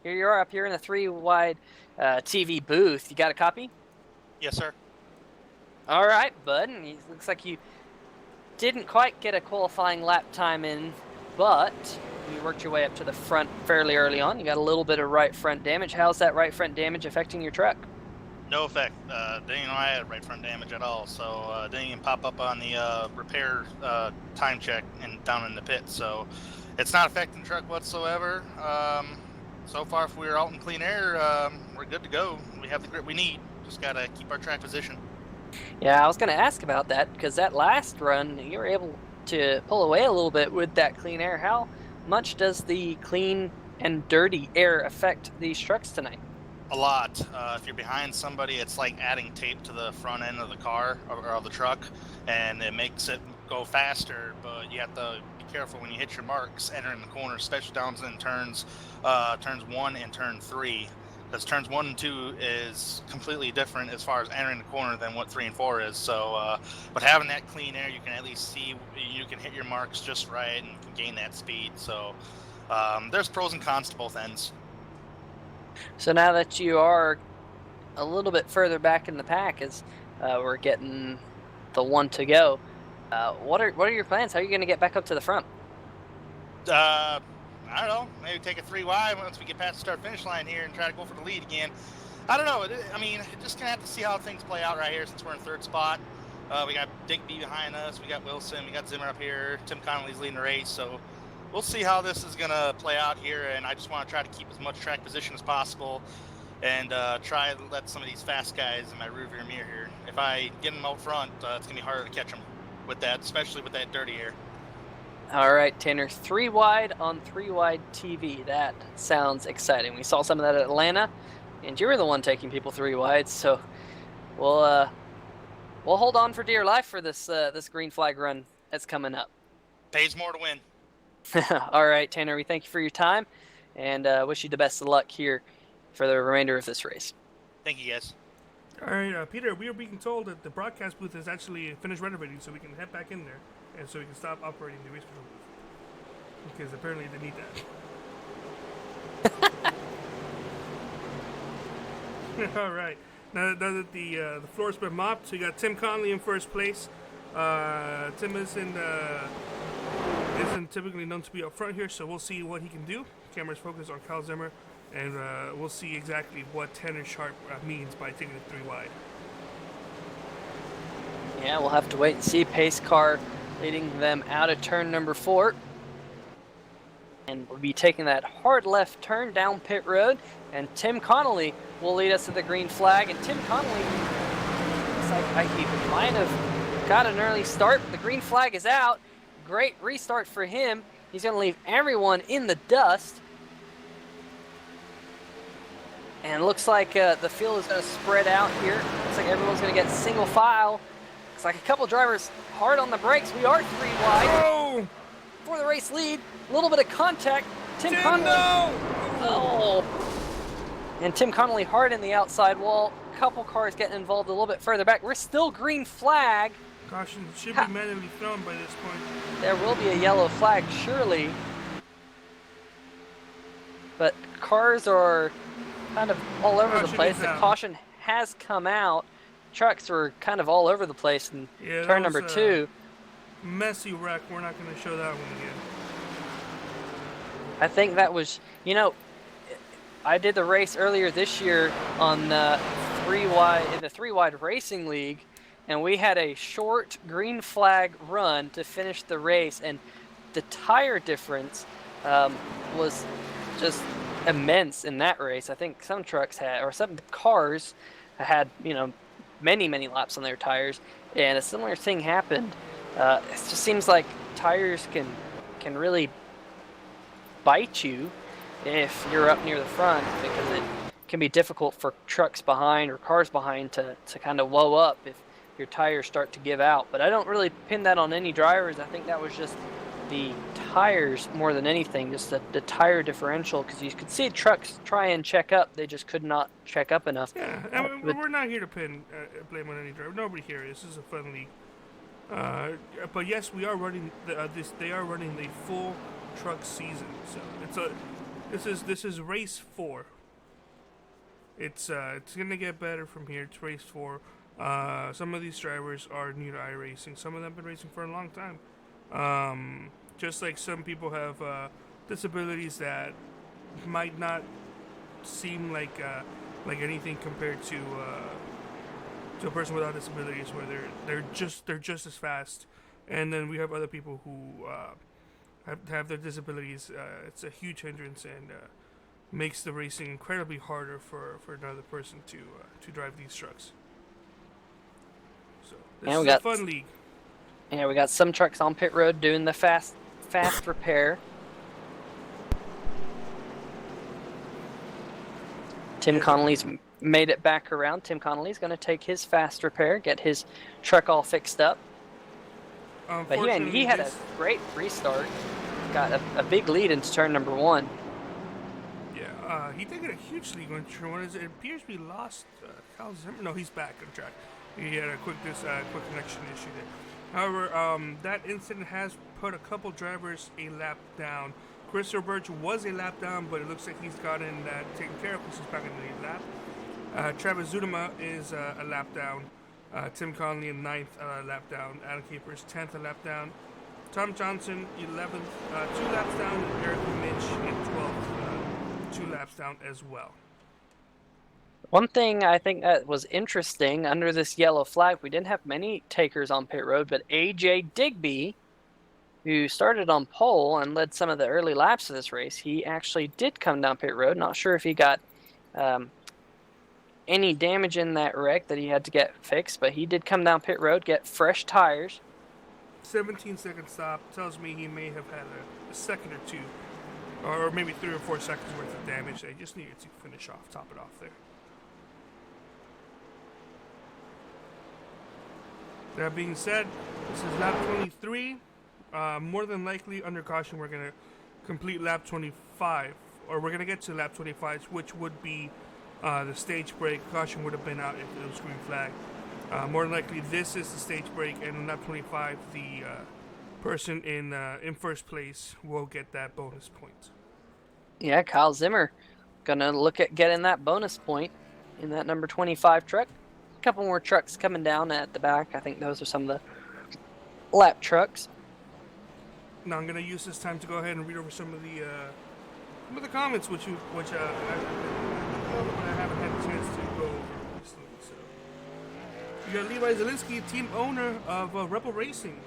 Here you are up here in the 3-wide TV booth. You got a copy? Yes, sir. All right, bud. And it looks like you didn't quite get a qualifying lap time in, but you worked your way up to the front fairly early on. You got a little bit of right front damage. How's that right front damage affecting your truck? No effect. Didn't know I had right front damage at all, so didn't even pop up on the repair time check and down in the pit. So it's not affecting the truck whatsoever. So far, if we're out in clean air, we're good to go. We have the grip we need. Just gotta keep our track position. Yeah, I was going to ask about that because that last run, you were able to pull away a little bit with that clean air. How much does the clean and dirty air affect these trucks tonight? A lot. If you're behind somebody, it's like adding tape to the front end of the car or the truck, and it makes it go faster, but you have to be careful when you hit your marks entering the corner, especially down in turns 1 and turn 3. Because turns 1 and 2 is completely different as far as entering the corner than what 3 and 4 is. So, but having that clean air, you can at least see, you can hit your marks just right and can gain that speed. So, there's pros and cons to both ends. So now that you are a little bit further back in the pack as we're getting the 1 to go, what are your plans? How are you going to get back up to the front? I don't know, maybe take a 3 wide once we get past the start-finish line here and try to go for the lead again. I don't know. I mean, just going to have to see how things play out right here since we're in third spot. We got Digby behind us. We got Wilson. We got Zimmer up here. Tim Connolly's leading the race. So we'll see how this is going to play out here. And I just want to try to keep as much track position as possible and try to let some of these fast guys in my rearview mirror here. If I get them out front, it's going to be harder to catch them with that, especially with that dirty air. All right, Tanner, 3 wide on 3 wide TV. That sounds exciting. We saw some of that at Atlanta, and you were the one taking people 3 wide. So we'll hold on for dear life for this this green flag run that's coming up. Pays more to win. All right, Tanner, we thank you for your time, and wish you the best of luck here for the remainder of this race. Thank you, guys. All right, Peter, we are being told that the broadcast booth is actually finished renovating, so we can head back in there, and so we can stop operating the race booth. Because apparently they need that. All right. Now that the floor's been mopped, so you got Tim Connolly in first place. Tim isn't typically known to be up front here, so we'll see what he can do. Camera's focused on Kyle Zimmer, and we'll see exactly what Tanner Sharp means by taking it 3 wide. Yeah, we'll have to wait and see. Pace car leading them out of turn number 4. And we'll be taking that hard left turn down pit road. And Tim Connolly will lead us to the green flag. And Tim Connolly looks like he might have got an early start. But the green flag is out. Great restart for him. He's going to leave everyone in the dust. And it looks like the field is going to spread out here. Looks like everyone's going to get single file. Looks like a couple drivers hard on the brakes. We are 3 wide. Oh! For the race lead. A little bit of contact. Tim Connolly. No! Oh! And Tim Connolly hard in the outside wall. Couple cars getting involved a little bit further back. We're still green flag. Caution should be manually thrown by this point. There will be a yellow flag, surely. But cars are kind of all over the place. The caution has come out. Trucks were kind of all over the place in turn number 2. Messy wreck. We're not going to show that one again. I think that was, I did the race earlier this year on the 3-wide racing league, and we had a short green flag run to finish the race, and the tire difference was just immense in that race. I think some trucks had, or some cars had, many laps on their tires, and a similar thing happened. It just seems like tires can really bite you if you're up near the front, because it can be difficult for trucks behind or cars behind to kind of whoa up if your tires start to give out. But I don't really pin that on any drivers. I think that was just the tires more than anything, just the tire differential, because you could see trucks try and check up. They just could not check up enough. Yeah, and we're not here to pin blame on any driver. Nobody here is. This is a fun league. But yes, we are running they are running the full truck season. So this is race 4. It's gonna get better from here. It's race 4. Some of these drivers are new to iRacing. Some of them have been racing for a long time. Just like some people have disabilities that might not seem like anything compared to a person without disabilities, where they're just as fast. And then we have other people who have their disabilities. It's a huge hindrance and makes the racing incredibly harder for another person to drive these trucks. So this is a fun league. Yeah, we got some trucks on pit road doing the fast repair. Tim Connolly's made it back around. Tim Connolly's going to take his fast repair, get his truck all fixed up. But he had a great restart. Got a big lead into turn number 1. Yeah, he did get a huge lead on turn 1. It appears we lost Kyle Zimmer. No, he's back on track. He had a quick connection issue there. However, that incident has put a couple drivers a lap down. Christopher Birch was a lap down, but it looks like he's gotten that taken care of because he's back in the lead lap. Travis Zudema is a lap down. Tim Connolly in 9th lap down. Adam Capers 10th a lap down. Tom Johnson 11th, 2 laps down. And Eric Mitch in 12th, 2 laps down as well. One thing I think that was interesting under this yellow flag, we didn't have many takers on pit road, but AJ Digby, who started on pole and led some of the early laps of this race, he actually did come down pit road. Not sure if he got any damage in that wreck that he had to get fixed, but he did come down pit road, get fresh tires. 17-second stop tells me he may have had a second or two, or maybe 3 or 4 seconds worth of damage. They just needed to finish off, top it off there. That being said, this is lap 23. More than likely, under caution, we're going to complete lap 25, or we're going to get to lap 25, which would be the stage break. Caution would have been out if it was green flag. More than likely, this is the stage break, and in lap 25, the person in first place will get that bonus point. Yeah, Kyle Zimmer gonna look at getting that bonus point in that number 25 truck. A couple more trucks coming down at the back. I think those are some of the lap trucks. Now I'm gonna use this time to go ahead and read over some of the comments, which I haven't had a chance to go over recently. So you got Levi Zielinski, team owner of Rebel Racing.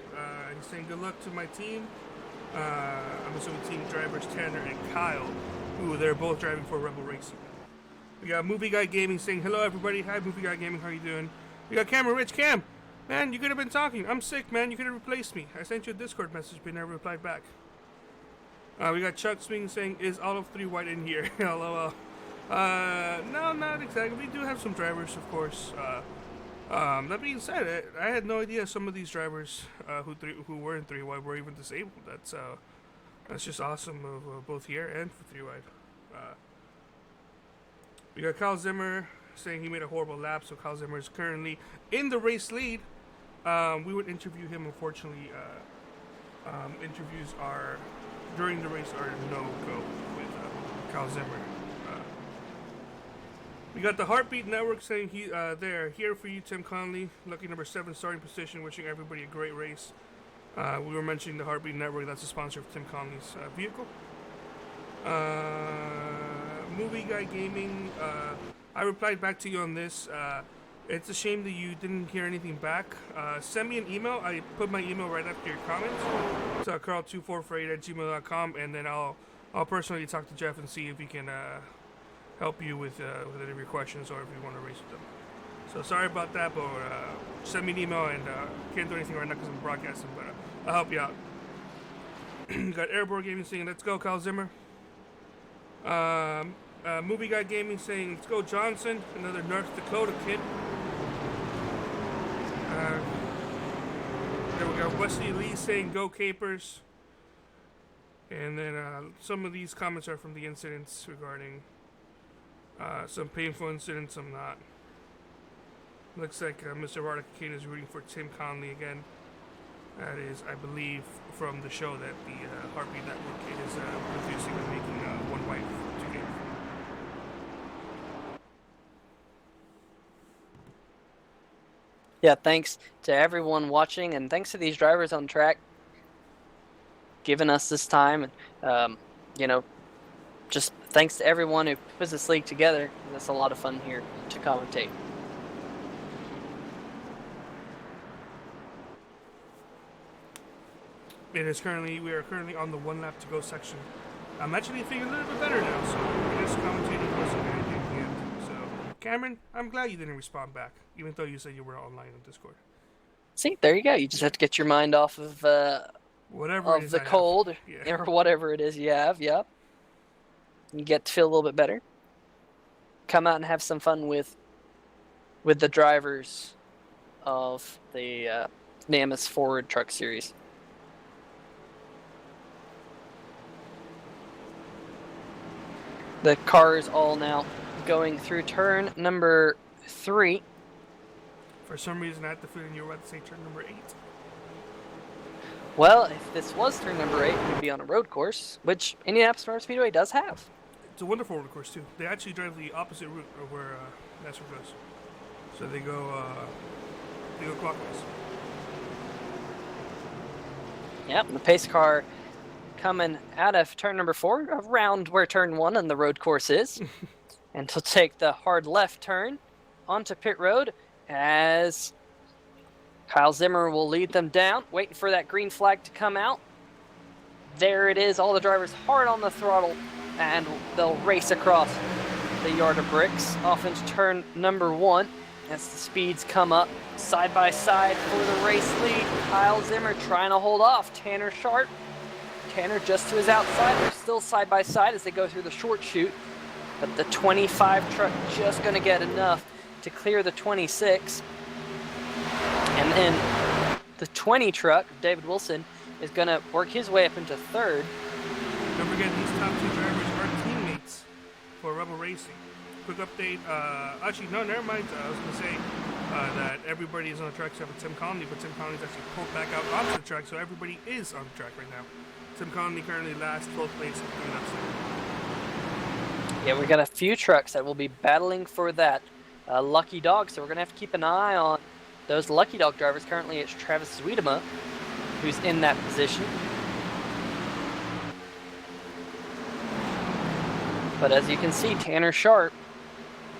He's saying good luck to my team. I'm assuming team drivers Tanner and Kyle, who they're both driving for Rebel Racing. We got Movie Guy Gaming saying hello everybody. Hi Movie Guy Gaming, how you doing? We got Cameron Rich. Cam, man, you could have been talking. I'm sick, man. You could have replaced me. I sent you a Discord message, but you never replied back. We got Chuck Swing saying, is all of 3 white in here? LOL. No, not exactly. We do have some drivers, of course. That being said, I had no idea some of these drivers who were in 3 wide were even disabled. That's just awesome of both here and for 3 wide. We got Kyle Zimmer saying he made a horrible lap, so Kyle Zimmer is currently in the race lead. We would interview him. Unfortunately, interviews during the race are no-go with Kyle Zimmer. We got the Heartbeat Network saying they're here for you, Tim Conley. Lucky number 7 starting position, wishing everybody a great race. We were mentioning the Heartbeat Network. That's the sponsor of Tim Conley's vehicle. Movie Guy Gaming. I replied back to you on this. It's a shame that you didn't hear anything back. Send me an email. I put my email right after your comments. It's carl2448@gmail.com, and then I'll personally talk to Jeff and see if he can help you with any of your questions or if you want to race with them. So sorry about that, but send me an email, and can't do anything right now because I'm broadcasting, but I'll help you out. Got Airborne Gaming saying, let's go, Kyle Zimmer. Movie Guy Gaming saying, let's go, Johnson, another North Dakota kid. There we go, Wesley Lee saying, go Capers. And then some of these comments are from the incidents regarding some painful incidents, some not. Looks like Mr. Varda is rooting for Tim Conley again. That is, I believe, from the show that the Heartbeat Network is producing and making One Wife together. Yeah, thanks to everyone watching, and thanks to these drivers on track giving us this time. And, just thanks to everyone who puts this league together. It's a lot of fun here to commentate. We are currently on the 1 lap to go section. I'm actually feeling a little bit better now, so I guess commentating wasn't anything yet. So, Cameron, I'm glad you didn't respond back, even though you said you were online on Discord. See, there you go. You just have to get your mind off of whatever it is the cold, or whatever it is you have. Yep. You get to feel a little bit better. Come out and have some fun with the drivers of the NAMAS Forward Truck Series. The cars all now going through turn number 3. For some reason, I had the feeling you were about to say turn number 8. Well, if this was turn number 8, we'd be on a road course, which Indianapolis Motor Speedway does have. It's a wonderful road course, too. They actually drive the opposite route of where NASCAR goes. So they go clockwise. Yep, the pace car coming out of turn number 4, around where turn 1 on the road course is. And he'll take the hard left turn onto pit road as Kyle Zimmer will lead them down, waiting for that green flag to come out. There it is, all the drivers hard on the throttle, and they'll race across the yard of bricks off into turn number 1 as the speeds come up side by side for the race lead. Kyle Zimmer trying to hold off Tanner Sharp. Tanner just to his outside. They're still side by side as they go through the short chute, but the 25 truck just going to get enough to clear the 26. And then the 20 truck, David Wilson, is going to work his way up into 3rd. Don't forget, these top 2 drivers are teammates for Rebel Racing. Quick update. Actually, no, never mind. I was going to say that everybody is on the track except for Tim Conley, but Tim Conley's actually pulled back out onto the track, so everybody is on the track right now. Tim Conley currently last, 12th place, and 3 laps. Yeah, we got a few trucks that will be battling for that lucky dog, so we're going to have to keep an eye on those lucky dog drivers. Currently, it's Travis Wiedema who's in that position. But as you can see, Tanner Sharp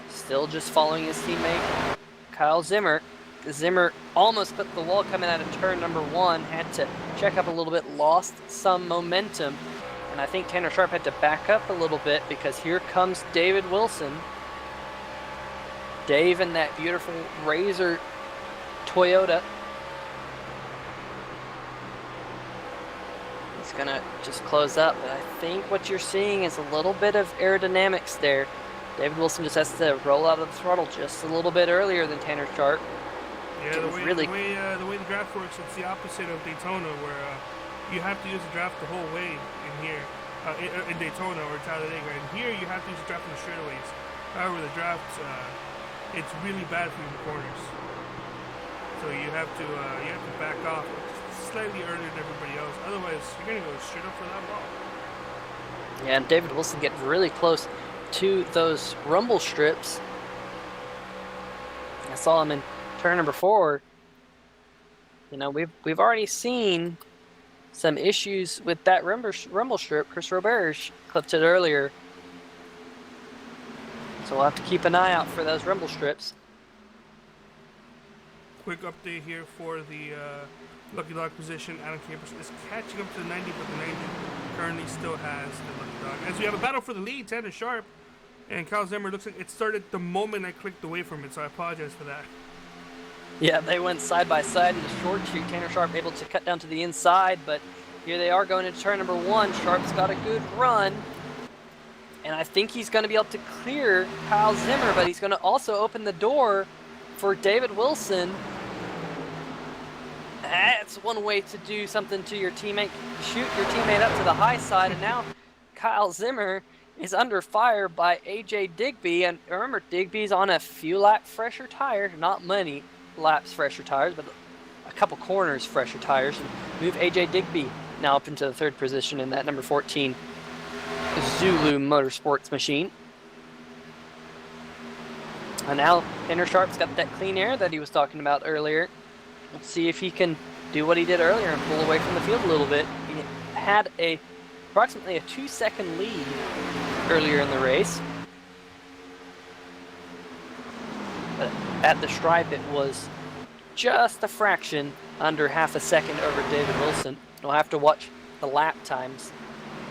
still just following his teammate Kyle Zimmer. Zimmer almost put the wall coming out of turn number 1, had to check up a little bit, lost some momentum. And I think Tanner Sharp had to back up a little bit because here comes David Wilson. Dave in that beautiful Razor Toyota. He's gonna just close up, but I think what you're seeing is a little bit of aerodynamics there. David Wilson just has to roll out of the throttle just a little bit earlier than Tanner Sharp. Yeah, the way the draft works, it's the opposite of Daytona, where you have to use the draft the whole way in here, in Daytona or Talladega. And here, you have to use the draft in the straightaways. However, the draft, it's really bad for your corners. So you have to back off slightly earlier than everybody else. Otherwise, you're gonna go straight up for that ball. Yeah, and David Wilson getting really close to those rumble strips. I saw him in turn number 4. You know, we've already seen some issues with that rumble strip. Chris Roberge clipped it earlier. So we'll have to keep an eye out for those rumble strips. Quick update here for the Lucky Dog position. Alan Capers is catching up to the 90, but the 90 currently still has the Lucky Dog. As we have a battle for the lead, Tanner Sharp and Kyle Zimmer. Looks like it started the moment I clicked away from it, so I apologize for that. Yeah, they went side by side in the short shoot. Tanner Sharp able to cut down to the inside, but here they are going into turn number 1. Sharp's got a good run, and I think he's going to be able to clear Kyle Zimmer, but he's going to also open the door for David Wilson. That's one way to do something to your teammate. Shoot your teammate up to the high side, and now Kyle Zimmer is under fire by AJ Digby. And remember, Digby's on a few lap fresher tire, not many laps fresher tires, but a couple corners fresher tires. And move AJ Digby now up into the 3rd position in that number 14 Zulu Motorsports machine. And now Tanner Sharp's got that clean air that he was talking about earlier. Let's see if he can do what he did earlier and pull away from the field a little bit. He had approximately a 2-second lead earlier in the race. But at the stripe, it was just a fraction under half a second over David Wilson. We'll have to watch the lap times,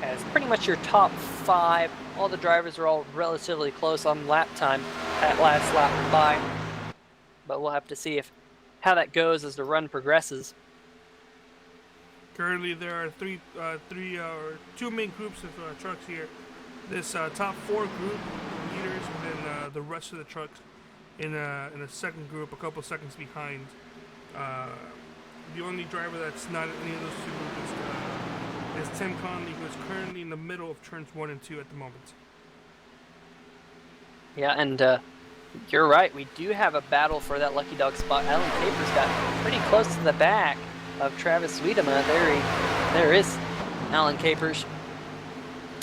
as pretty much your top 5, all the drivers are all relatively close on lap time at last lap by. But we'll have to see how that goes as the run progresses. Currently, there are two main groups of trucks here. This top 4 group leaders, and then the rest of the trucks in a second group, a couple seconds behind. The only driver that's not in any of those 2 groups is Tim Conley, who is currently in the middle of turns 1 and 2 at the moment. Yeah, and you're right. We do have a battle for that lucky dog spot. Alan Capers got pretty close to the back of Travis Wiedema. There is Alan Capers.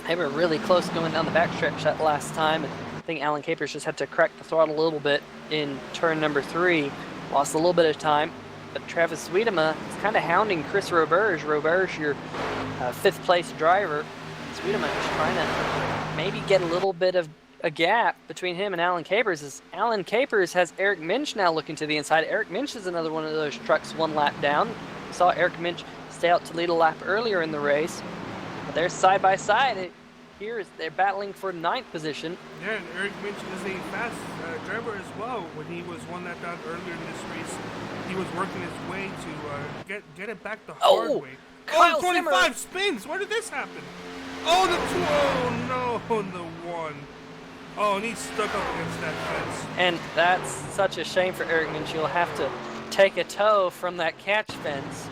They were really close going down the backstretch that last time. I think Alan Capers just had to crack the throttle a little bit in turn number 3. Lost a little bit of time. But Travis Wiedema is kind of hounding Chris Roberge. Roberge, your 5th place driver. Wiedema is trying to maybe get a little bit of a gap between him and Alan Capers, as Alan Capers has Eric Minch now looking to the inside. Eric Minch is another one of those trucks 1 lap down. We saw Eric Minch stay out to lead a lap earlier in the race. But they're side by side. They're battling for 9th position. Yeah, and Eric Minch is a fast driver as well. When he was 1 lap down earlier in this race, he was working his way to get it back the hard way. Kyle 25 Zimmer. spins! Where did this happen? Oh, the 2! Oh, no, the 1. Oh, and he's stuck up against that fence. And that's such a shame for Eric Minch. You'll have to take a tow from that catch fence.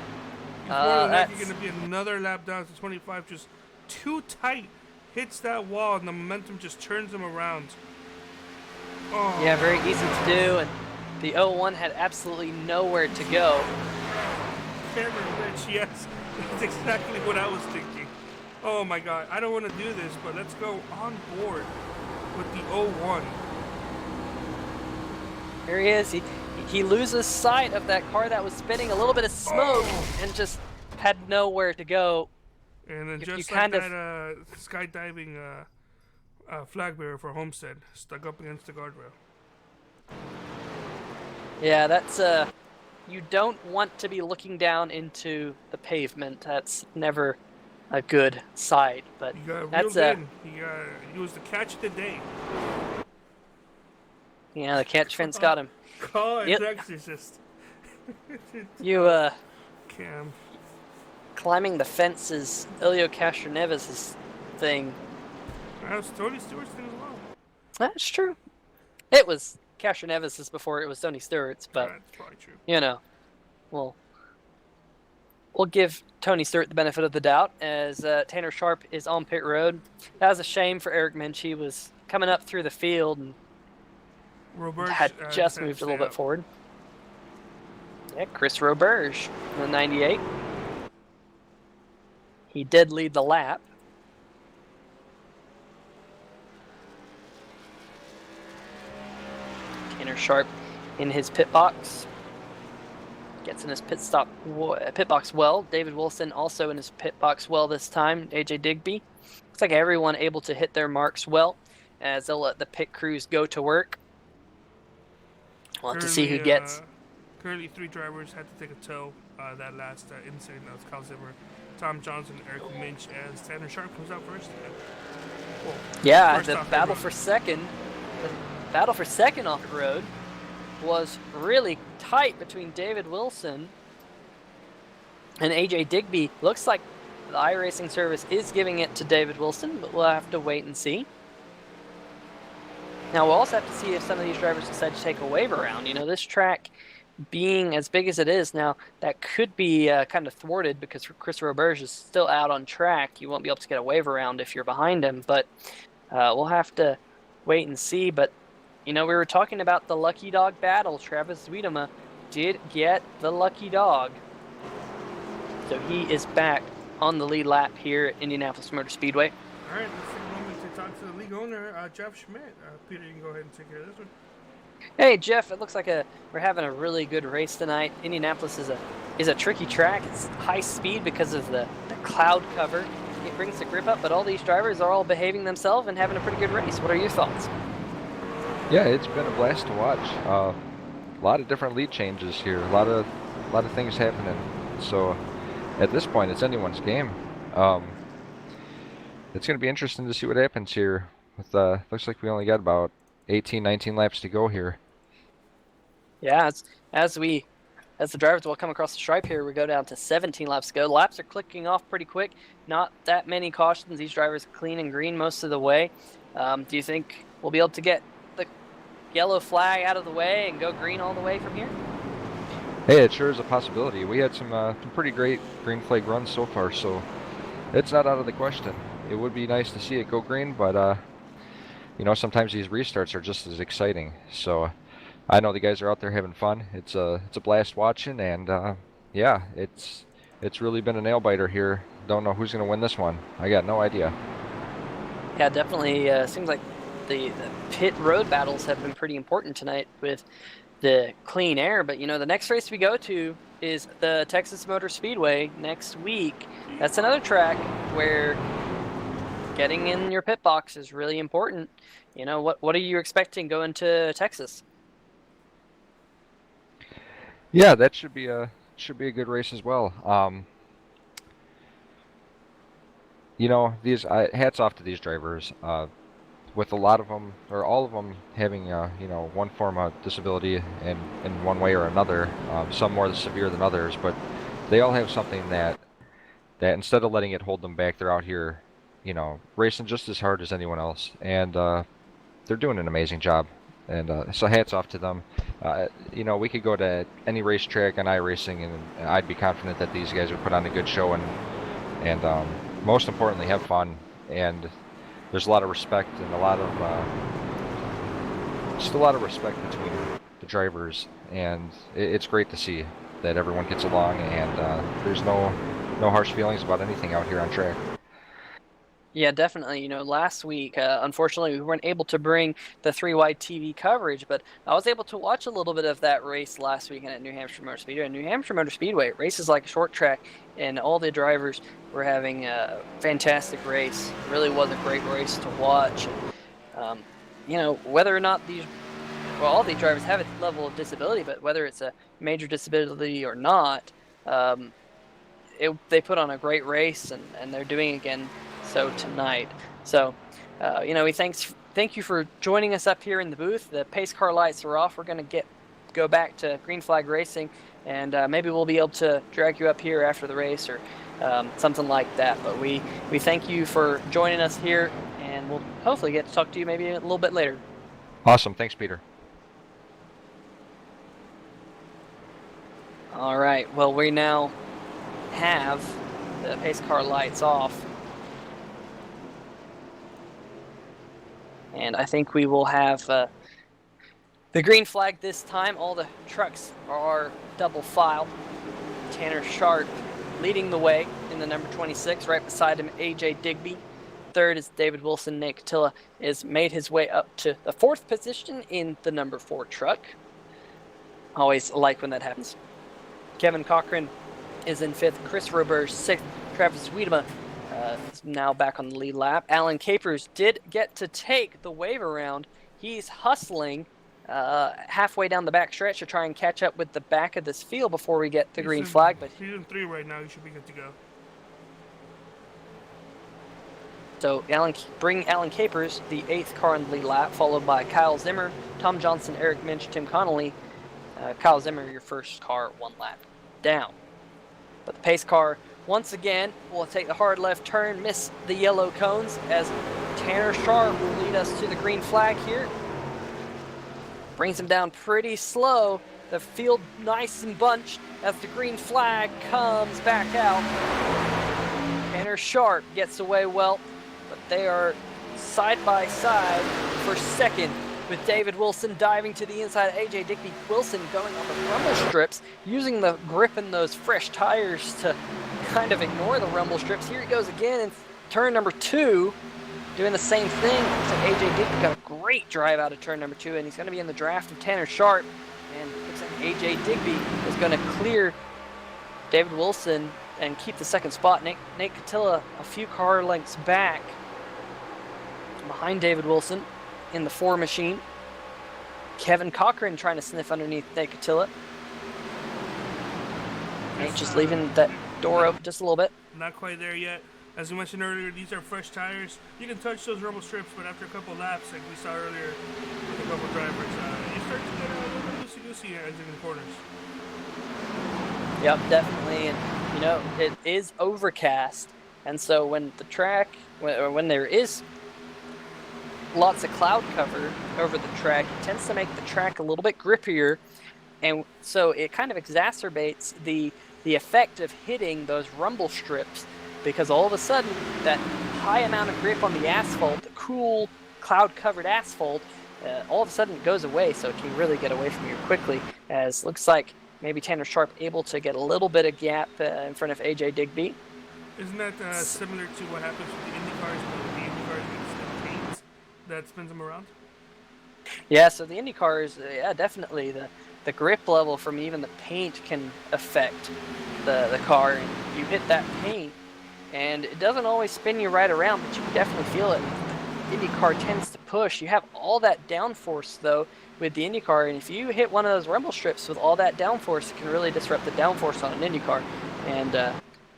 That's going to be another lap down to 25, just too tight. Hits that wall, and the momentum just turns him around. Oh. Yeah, very easy to do, and the 01 had absolutely nowhere to go. Cameron Lynch, yes. That's exactly what I was thinking. Oh my god, I don't want to do this, but let's go on board with the 01. Here he is. He loses sight of that car that was spitting a little bit of smoke and just had nowhere to go. And then If just you like kind of- that skydiving flag bearer for Homestead, stuck up against the guardrail. Yeah, that's you don't want to be looking down into the pavement. That's never a good sight. But He got that's reeled in. He was the catch of the day. yeah, the catch fence got him. Oh, Yep. it's exorcist. You Cam. climbing the fence is Elio Castroneves' thing. That was Tony Stewart's thing as well. That's true. It was Castroneves' before it was Tony Stewart's, but That's probably true. you know, we'll give Tony Stewart the benefit of the doubt as Tanner Sharp is on pit road. That was a shame for Eric Minch. He was coming up through the field and Roberge had just had to moved a stay little bit out. forward. Yeah, Chris Roberge, the 98. He did lead the lap. Tanner Sharp in his pit box. Gets in his pit box well. David Wilson also in his pit box well this time. AJ Digby. Looks like everyone able to hit their marks well as they'll let the pit crews go to work. We'll have to see who gets. Currently, 3 drivers had to take a tow that last incident. That was Kyle Zimmer, Tom Johnson, Eric Minch, as Tanner Sharp comes out first. Well, Yeah, first the off battle road. for second. The battle for second off the road was really tight between David Wilson and AJ Digby. Looks like the iRacing service is giving it to David Wilson, but we'll have to wait and see. Now we'll also have to see if some of these drivers decide to take a wave around. You know, this track being as big as it is now, that could be kind of thwarted because Chris Roberge is still out on track. You won't be able to get a wave around if you're behind him, but we'll have to wait and see. But, you know, we were talking about the lucky dog battle. Travis Wiedema did get the lucky dog. So he is back on the lead lap here at Indianapolis Motor Speedway. All right, let's take a moment to talk to the league owner, Jeff Schmidt. Peter, you can go ahead and take care of this one. Hey Jeff, it looks like we're having a really good race tonight. Indianapolis is a tricky track. It's high speed because of the cloud cover. It brings the grip up, but all these drivers are all behaving themselves and having a pretty good race. What are your thoughts? Yeah, it's been a blast to watch. A lot of different lead changes here. A lot of things happening. So at this point, it's anyone's game. It's going to be interesting to see what happens here. With looks like we only got about 18, 19 laps to go here. Yeah, as the drivers will come across the stripe here, we go down to 17 laps to go. Laps are clicking off pretty quick. Not that many cautions. These drivers clean and green most of the way. Do you think we'll be able to get the yellow flag out of the way and go green all the way from here? Hey, it sure is a possibility. We had some pretty great green flag runs so far, so it's not out of the question. It would be nice to see it go green, but you know, sometimes these restarts are just as exciting. So I know the guys are out there having fun. It's a blast watching, and yeah, it's really been a nail biter here. Don't know who's going to win this one. I got no idea. Yeah, definitely seems like the pit road battles have been pretty important tonight with the clean air. But you know, the next race we go to is the Texas Motor Speedway next week. That's another track where getting in your pit box is really important. You know, what are you expecting going to Texas? Yeah, that should be a good race as well. You know, these hats off to these drivers. With a lot of them, or all of them, having you know, one form of disability in one way or another. Some more severe than others, but they all have something that instead of letting it hold them back, they're out here, you know, racing just as hard as anyone else, and they're doing an amazing job. And so hats off to them. You know, we could go to any racetrack on iRacing, and I'd be confident that these guys would put on a good show and most importantly, have fun. And there's a lot of respect and just a lot of respect between the drivers, and it's great to see that everyone gets along, and there's no harsh feelings about anything out here on track. Yeah, definitely. You know, last week, unfortunately, we weren't able to bring the 3-wide TV coverage, but I was able to watch a little bit of that race last weekend at New Hampshire Motor Speedway. And New Hampshire Motor Speedway races like a short track, and all the drivers were having a fantastic race. It really was a great race to watch. You know, whether or not all these drivers have a level of disability, but whether it's a major disability or not, they put on a great race, and they're doing again so tonight. So, you know, we thank you for joining us up here in the booth. The pace car lights are off. We're going to go back to green flag racing, and maybe we'll be able to drag you up here after the race or something like that. But we thank you for joining us here, and we'll hopefully get to talk to you maybe a little bit later. Awesome. Thanks, Peter. All right. Well, we now have the pace car lights off. And I think we will have the green flag this time. All the trucks are double filed. Tanner Sharp leading the way in the number 26. Right beside him, AJ Digby. Third is David Wilson. Nate Catilla has made his way up to the 4th position in the number 4 truck. Always like when that happens. Kevin Cochran is in 5th. Chris Roberge 6th. Travis Wiedema is now back on the lead lap. Alan Capers did get to take the wave around. He's hustling halfway down the back stretch to try and catch up with the back of this field before we get the green flag. But he's in 3 right now. He should be good to go. So bring Alan Capers, the 8th car on the lead lap, followed by Kyle Zimmer, Tom Johnson, Eric Minch, Tim Connolly. Kyle Zimmer, your first car 1 lap down. But the pace car, once again, will take the hard left turn, miss the yellow cones, as Tanner Sharp will lead us to the green flag here. Brings him down pretty slow. The field nice and bunched as the green flag comes back out. Tanner Sharp gets away well, but they are side by side for 2nd, with David Wilson diving to the inside. AJ Digby. Wilson going on the rumble strips, using the grip in those fresh tires to kind of ignore the rumble strips. Here he goes again in turn number 2, doing the same thing. Looks like AJ Digby got a great drive out of turn number 2, and he's going to be in the draft of Tanner Sharp. And looks like AJ Digby is going to clear David Wilson and keep the 2nd spot. Nate Catilla a few car lengths back behind David Wilson in the 4 machine. Kevin Cochran trying to sniff underneath Nate Catilla. Nate just leaving that door open just a little bit. Not quite there yet. As we mentioned earlier, these are fresh tires. You can touch those rumble strips, but after a couple laps, like we saw earlier with a couple drivers, you start to get a little bit loosey-goosey as in the corners. Yep, definitely. And, you know, it is overcast. And so when the track, when there is lots of cloud cover over the track, it tends to make the track a little bit grippier. And so it kind of exacerbates the effect of hitting those rumble strips, because all of a sudden that high amount of grip on the asphalt, the cool cloud-covered asphalt, all of a sudden it goes away, so it can really get away from you quickly. As looks like maybe Tanner Sharp able to get a little bit of gap in front of AJ Digby. Isn't that similar to what happens with the Indy cars? The Indy cars get the paint that spins them around? Yeah, so the Indy cars, yeah, definitely the grip level from even the paint can affect the car, and you hit that paint and it doesn't always spin you right around, but you can definitely feel it. The Indy car tends to push. You have all that downforce though with the Indy car, and if you hit one of those rumble strips with all that downforce, it can really disrupt the downforce on an Indy car and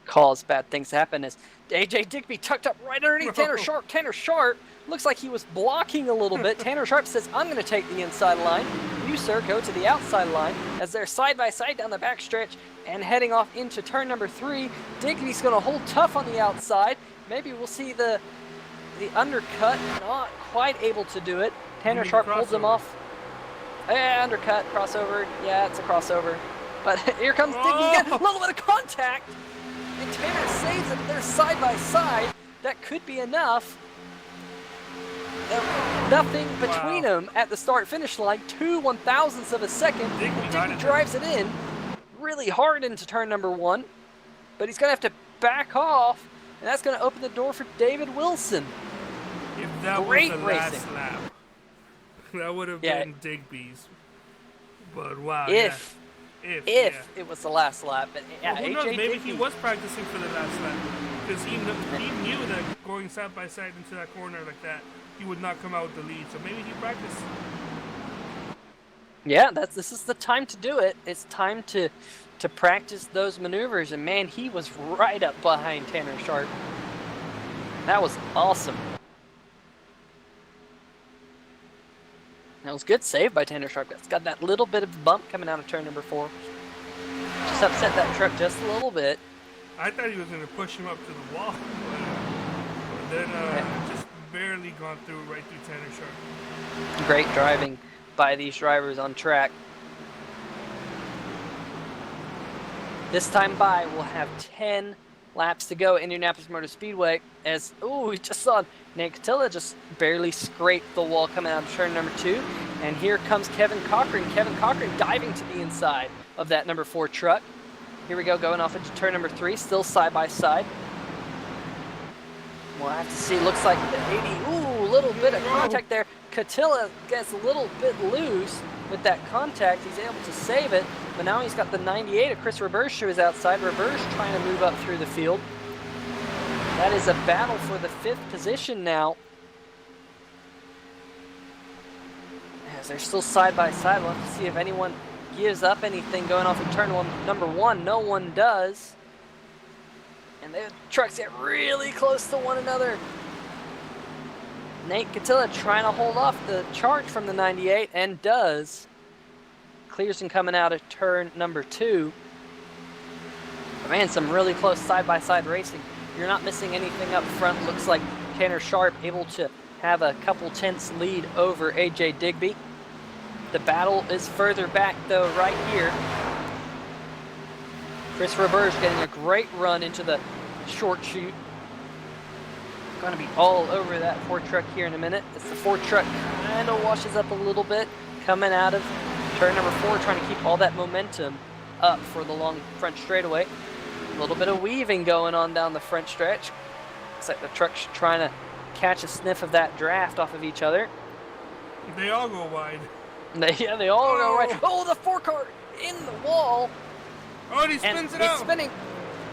cause bad things to happen. As AJ Digby tucked up right underneath Tanner Sharp. Tanner Sharp looks like he was blocking a little bit. Tanner Sharp says, I'm going to take the inside line. You, sir, go to the outside line, as they're side by side down the back stretch and heading off into turn number 3. Digby's going to hold tough on the outside. Maybe we'll see the undercut. Not quite able to do it. Tanner Sharp holds him off. Undercut, crossover. Yeah, it's a crossover. But here comes Digby again. A little bit of contact. And Tanner saves it. They're side by side. That could be enough. Nothing between them at the start-finish line. 2 1/1000ths of a second. Digby drives it in really hard into turn number 1. But he's going to have to back off. And that's going to open the door for David Wilson. If that Great was the racing. last lap, that would have been Digby's. But wow, If it was the last lap. But yeah, well, who knows? AJ Maybe Digby, he was practicing for the last lap. Because he knew that going side by side into that corner like that, he would not come out with the lead. So maybe he practiced. Yeah, this is the time to do it. It's time to practice those maneuvers. And man, he was right up behind Tanner Sharp. That was awesome. That was good save by Tanner Sharp. It's got that little bit of bump coming out of turn number 4. Just upset that truck just a little bit. I thought he was going to push him up to the wall. But then just barely gone through right through Tanner Sharp. Great driving by these drivers on track. This time by, we'll have 10 laps to go. Indianapolis Motor Speedway. As we just saw Nate Catilla just barely scrape the wall coming out of turn number 2. And here comes Kevin Cochran. Kevin Cochran diving to the inside of that number 4 truck. Here we go, going off into turn number 3, still side by side. We'll have to see. Looks like the 80. Ooh, a little bit of contact there. Catilla gets a little bit loose with that contact. He's able to save it, but now he's got the 98 of Chris Reverge to his outside. Reverge trying to move up through the field. That is a battle for the 5th position now. As they're still side by side, we'll have to see if anyone gives up anything going off in turn number 1. No one does. And the trucks get really close to one another. Nate Catilla trying to hold off the charge from the 98 and does. Clears him coming out of turn number 2. But man, some really close side-by-side racing. You're not missing anything up front. Looks like Tanner Sharp able to have a couple tenths lead over AJ Digby. The battle is further back though right here. Chris Reverge getting a great run into the short chute. Going to be all over that Ford truck here in a minute. As the Ford truck kind of washes up a little bit coming out of turn number 4, trying to keep all that momentum up for the long front straightaway. A little bit of weaving going on down the front stretch. Looks like the truck's trying to catch a sniff of that draft off of each other. They all go wide. They all go right. Oh, the 4 car in the wall. Oh, and he spins it out.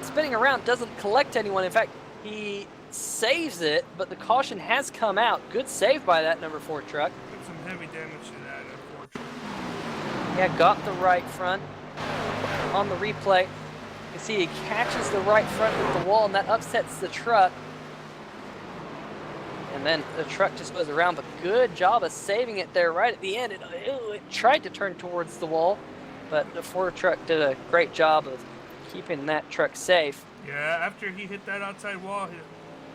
Spinning around, doesn't collect anyone. In fact, he saves it, but the caution has come out. Good save by that number 4 truck. Did some heavy damage to that, unfortunately. Yeah, got the right front on the replay. You can see he catches the right front with the wall, and that upsets the truck. And then the truck just goes around, but good job of saving it there right at the end. It tried to turn towards the wall, but the 4 truck did a great job of keeping that truck safe. Yeah, after he hit that outside wall,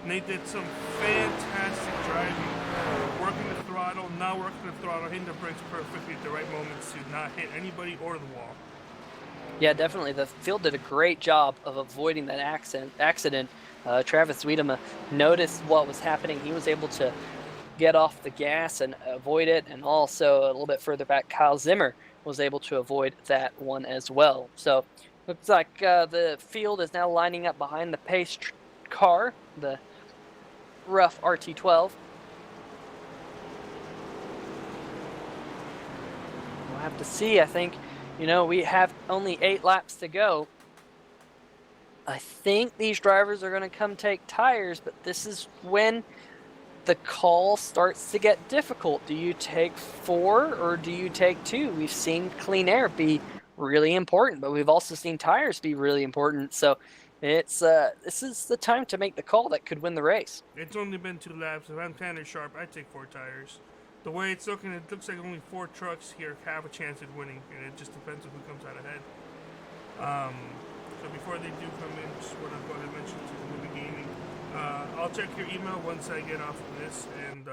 Nate did some fantastic driving. Working the throttle, not working the throttle, hitting the brakes perfectly at the right moments to not hit anybody or the wall. Yeah, definitely. The field did a great job of avoiding that accident. Travis Wiedema noticed what was happening. He was able to get off the gas and avoid it. And also a little bit further back, Kyle Zimmer was able to avoid that one as well. So looks like the field is now lining up behind the pace car, the rough RT12. We'll have to see, I think. You know, we have only 8 laps to go. I think these drivers are going to come take tires, but this is when the call starts to get difficult. Do you take 4 or do you take 2? We've seen clean air be really important, but we've also seen tires be really important. So it's this is the time to make the call that could win the race. It's only been 2 laps. If I'm Tanner Sharp, I'd take 4 tires. The way it's looking, it looks like only 4 trucks here have a chance at winning, and it just depends on who comes out ahead. So before they do come in, just what I'm going to mention to the movie gaming, I'll check your email once I get off of this, and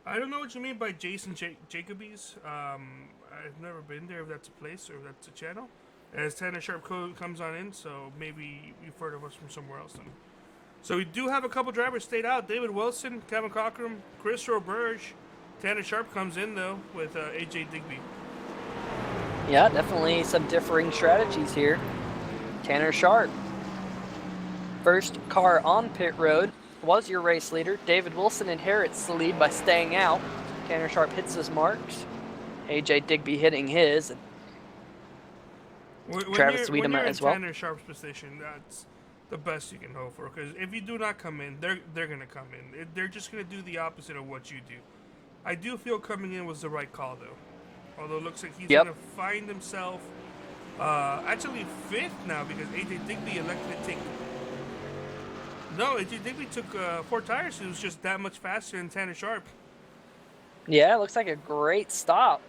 I don't know what you mean by Jason Jacoby's. I've never been there, if that's a place or if that's a channel. As Tanner Sharp comes on in, so maybe you've heard of us from somewhere else then. So we do have a couple drivers stayed out. David Wilson, Kevin Cochran, Chris Roberge. Tanner Sharp comes in, though, with AJ Digby. Yeah, definitely some differing strategies here. Tanner Sharp, first car on pit road, was your race leader. David Wilson inherits the lead by staying out. Tanner Sharp hits his marks. AJ Digby hitting his. And Travis Wiedemann as well. Tanner Sharp's position, that's the best you can hope for, because if you do not come in, they're going to come in. They're just going to do the opposite of what you do. I do feel coming in was the right call, though. Although it looks like he's going to find himself actually 5th now, because AJ Digby elected to take... No, AJ Digby took 4 tires. He was just that much faster than Tanner Sharp. Yeah, it looks like a great stop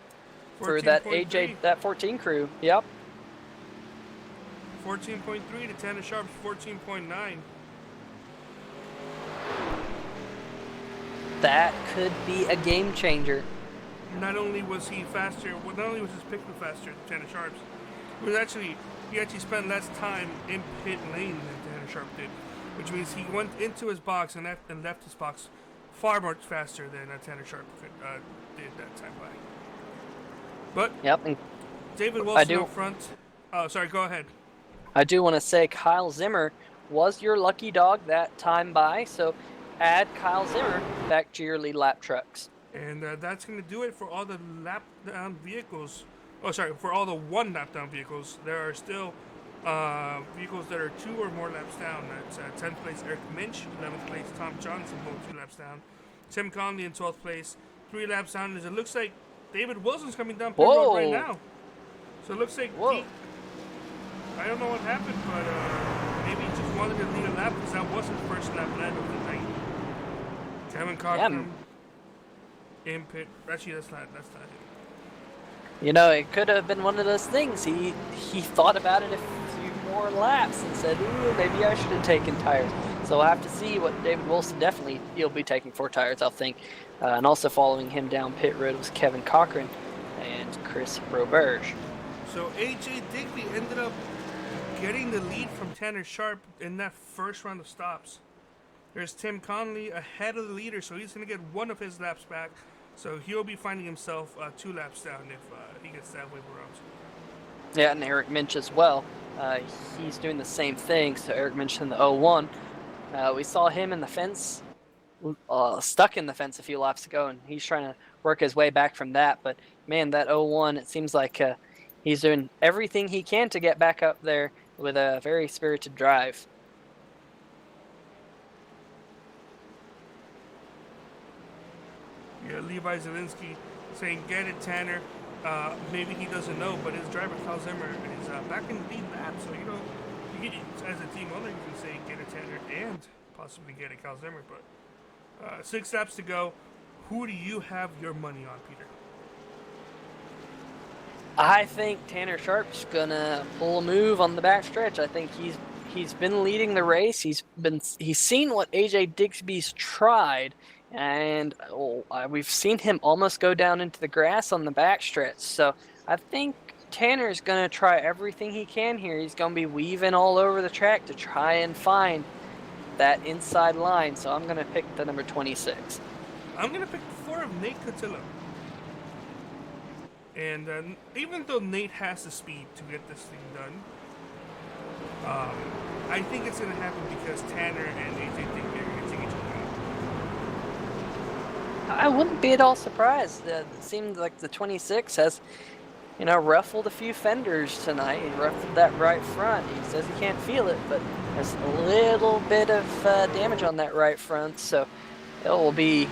for that 14.3. that 14 crew. Yep. 14.3 to Tanner Sharp's 14.9. That could be a game changer. Not only was he faster, not only was his pick faster, Tanner Sharp's, He actually spent less time in pit lane than Tanner Sharp did, which means he went into his box and left his box far more faster than Tanner Sharp did that time by. But Yep, and David Wilson up front. Oh, sorry, go ahead. I do want to say Kyle Zimmer was your lucky dog that time by, so add Kyle Zimmer back to your lead lap trucks. And that's going to do it for all the lap down vehicles. Oh, sorry, for all the one lap down vehicles. There are still vehicles that are 2 or more laps down. That's 10th place Eric Minch, 11th place Tom Johnson, both 2 laps down. Tim Conley in 12th place, 3 laps down. As it looks like David Wilson's coming down pit road right now. So it looks like I don't know what happened, but maybe he just wanted to lead a lap because that was his first lap led of the night. Kevin Cochran in pit. Actually, that's not it. You know, it could have been one of those things. He thought about it a few more laps and said, ooh, maybe I should have taken tires. So we'll have to see what David Wilson definitely, he'll be taking 4 tires, I'll think. And also following him down pit road was Kevin Cochran and Chris Roberge. So AJ Digby ended up getting the lead from Tanner Sharp in that first round of stops. There's Tim Conley ahead of the leader, so he's going to get one of his laps back. So he'll be finding himself 2 laps down if he gets that way around. Yeah, and Eric Minch as well. He's doing the same thing. So Eric Minch in the 01. We saw him in the fence, stuck in the fence a few laps ago, and he's trying to work his way back from that. But man, that 01, it seems like he's doing everything he can to get back up there with a very spirited drive. Yeah, Levi Zielinski saying, get it, Tanner. Maybe he doesn't know, but his driver, Kyle Zimmer, is back in the lead lap. So, you know, as a team owner, you can say, get it, Tanner, and possibly get it, Kyle Zimmer. But 6 laps to go. Who do you have your money on, Peter? I think Tanner Sharp's gonna pull a move on the back stretch. I think he's been leading the race. He's seen what AJ Digby's tried, and we've seen him almost go down into the grass on the back stretch. So I think Tanner's gonna try everything he can here. He's gonna be weaving all over the track to try and find that inside line. So I'm gonna pick the number 26. I'm gonna pick 4 of Nate Cotillo. And even though Nate has the speed to get this thing done, I think it's going to happen because Tanner and AJ think they're going to take each other out. I wouldn't be at all surprised. It seems like the 26 has, you know, ruffled a few fenders tonight. He ruffled that right front. He says he can't feel it, but there's a little bit of damage on that right front. So it will be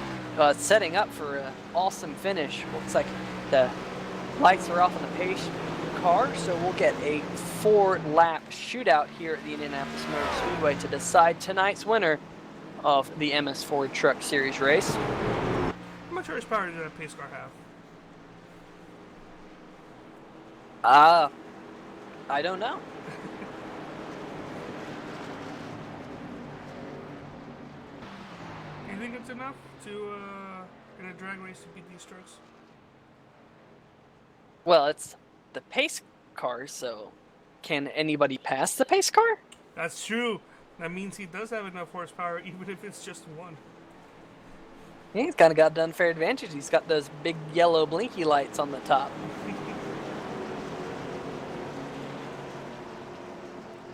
setting up for an awesome finish. Looks like the lights are off on the pace car, so we'll get a 4-lap shootout here at the Indianapolis Motor Speedway to decide tonight's winner of the MS Ford Truck Series race. How much horsepower does that pace car have? I don't know. Do you think it's enough to, in a drag race, to beat these trucks? Well, it's the pace car, so can anybody pass the pace car? That's true. That means he does have enough horsepower, even if it's just 1. Yeah, he's kind of got the unfair advantage. He's got those big yellow blinky lights on the top.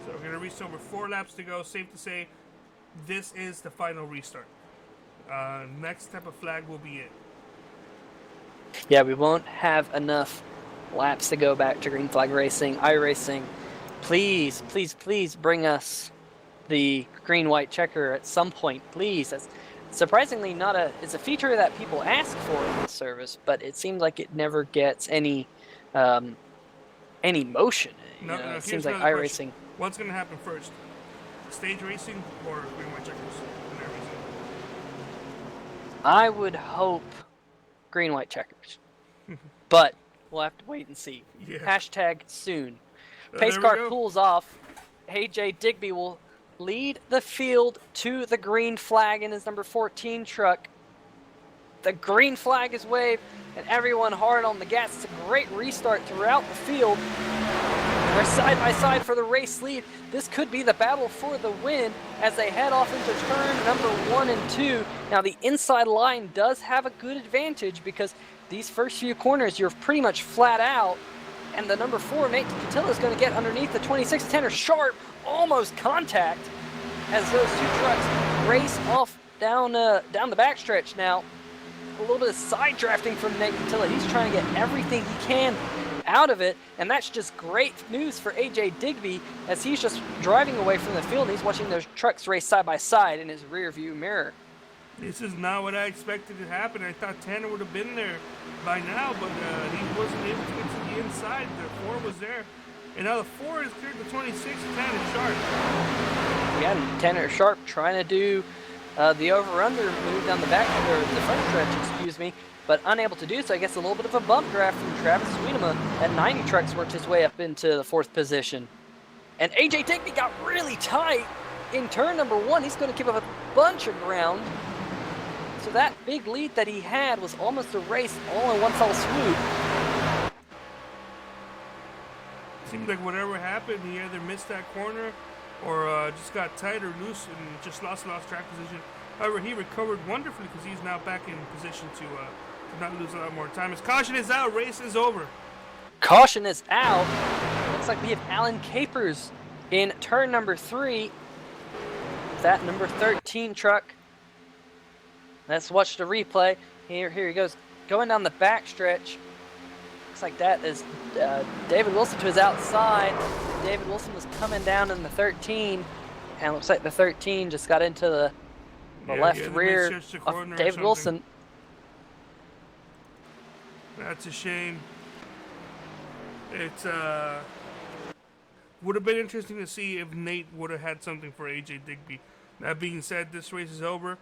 So we're going to reach over 4 laps to go. Safe to say, this is the final restart. Next step of flag will be it. Yeah, we won't have enough laps to go back to green flag racing, iRacing. Please, please, please bring us the green-white checker at some point, please. That's surprisingly it's a feature that people ask for in the service, but it seems like it never gets any motion. No, it seems like iRacing. What's going to happen first? Stage racing or green-white checkers in their racing? I would hope green-white checkers. But we'll have to wait and see. Yeah. Hashtag soon. Pace car cools off. AJ Digby will lead the field to the green flag in his number 14 truck. The green flag is waved, and everyone hard on the gas. It's a great restart throughout the field. They're side by side for the race lead. This could be the battle for the win as they head off into turn number 1 and 2. Now the inside line does have a good advantage because these first few corners you're pretty much flat out, and the number 4, Nate Catilla, is going to get underneath the 26, Tanner Sharp, almost contact as those two trucks race off down the backstretch. Now a little bit of side drafting from Nate Catilla. He's trying to get everything he can out of it, and that's just great news for AJ Digby as he's just driving away from the field and he's watching those trucks race side by side in his rear view mirror. This is not what I expected to happen. I thought Tanner would have been there by now, but he wasn't able to get to the inside. The 4 was there, and now the 4 is cleared the 26, Tanner Sharp. Yeah, and Tanner Sharp trying to do the over-under move down the back, or the front stretch, excuse me, but unable to do so. I guess a little bit of a bump draft from Travis Sweetema. That 90 trucks worked his way up into the 4th position. And AJ Digby got really tight in turn number 1. He's going to give up a bunch of ground. So that big lead that he had was almost a race all in one fell swoop. Seems like whatever happened, he either missed that corner or just got tight or loose and just lost track position. However, he recovered wonderfully because he's now back in position to not lose a lot more time. His caution is out, race is over. Caution is out. Looks like we have Alan Capers in turn number 3. That number 13 truck. Let's watch the replay. Here he goes, going down the backstretch. Looks like that is David Wilson to his outside. David Wilson was coming down in the 13, and looks like the 13 just got into the left rear of David Wilson. That's a shame. It's would have been interesting to see if Nate would have had something for AJ Digby. That being said, this race is over.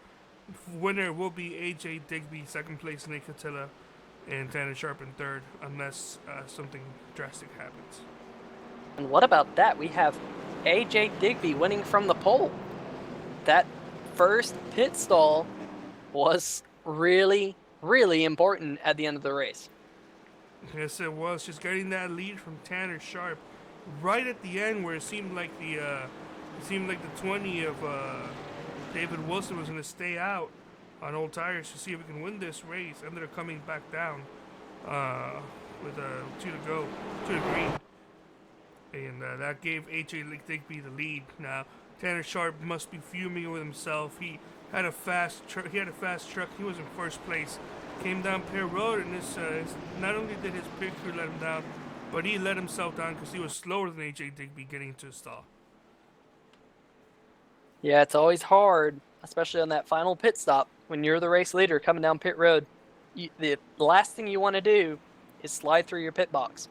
Winner will be AJ Digby, 2nd place Nate Catilla, and Tanner Sharp in 3rd, unless something drastic happens. And what about that? We have AJ Digby winning from the pole. That first pit stall was really, really important at the end of the race. Yes, it was. Just getting that lead from Tanner Sharp right at the end, where it seemed like the 20 of David Wilson was going to stay out on old tires to see if we can win this race. Ended up coming back down with 2 to go, 2 to green. And that gave AJ Digby the lead. Now, Tanner Sharp must be fuming with himself. He had a fast truck. He was in 1st place. Came down pit road, and this not only did his pit crew let him down, but he let himself down because he was slower than AJ Digby getting into a stall. Yeah, it's always hard, especially on that final pit stop when you're the race leader coming down pit road. The last thing you want to do is slide through your pit box.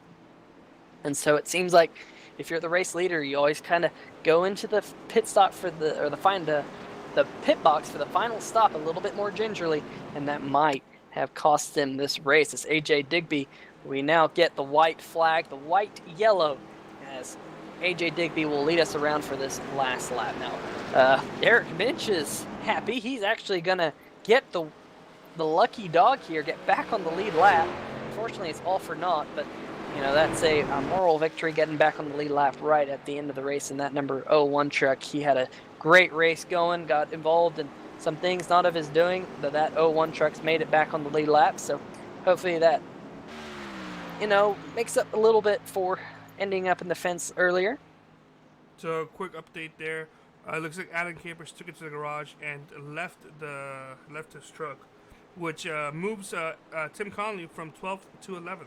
And so it seems like if you're the race leader, you always kind of go into the pit stop the pit box for the final stop a little bit more gingerly, and that might have cost them this race. As AJ Digby, we now get the white flag, the white-yellow, as AJ Digby will lead us around for this last lap. Now, Eric Minch is happy. He's actually going to get the lucky dog here, get back on the lead lap. Unfortunately, it's all for naught, but that's a moral victory, getting back on the lead lap right at the end of the race in that number 01 truck. He had a great race going, got involved in some things not of his doing, but that 01 truck's made it back on the lead lap. So hopefully that, makes up a little bit for ending up in the fence earlier. So a quick update there. It looks like Alan Capers took it to the garage and left his truck, which moves Tim Conley from 12th to 11th.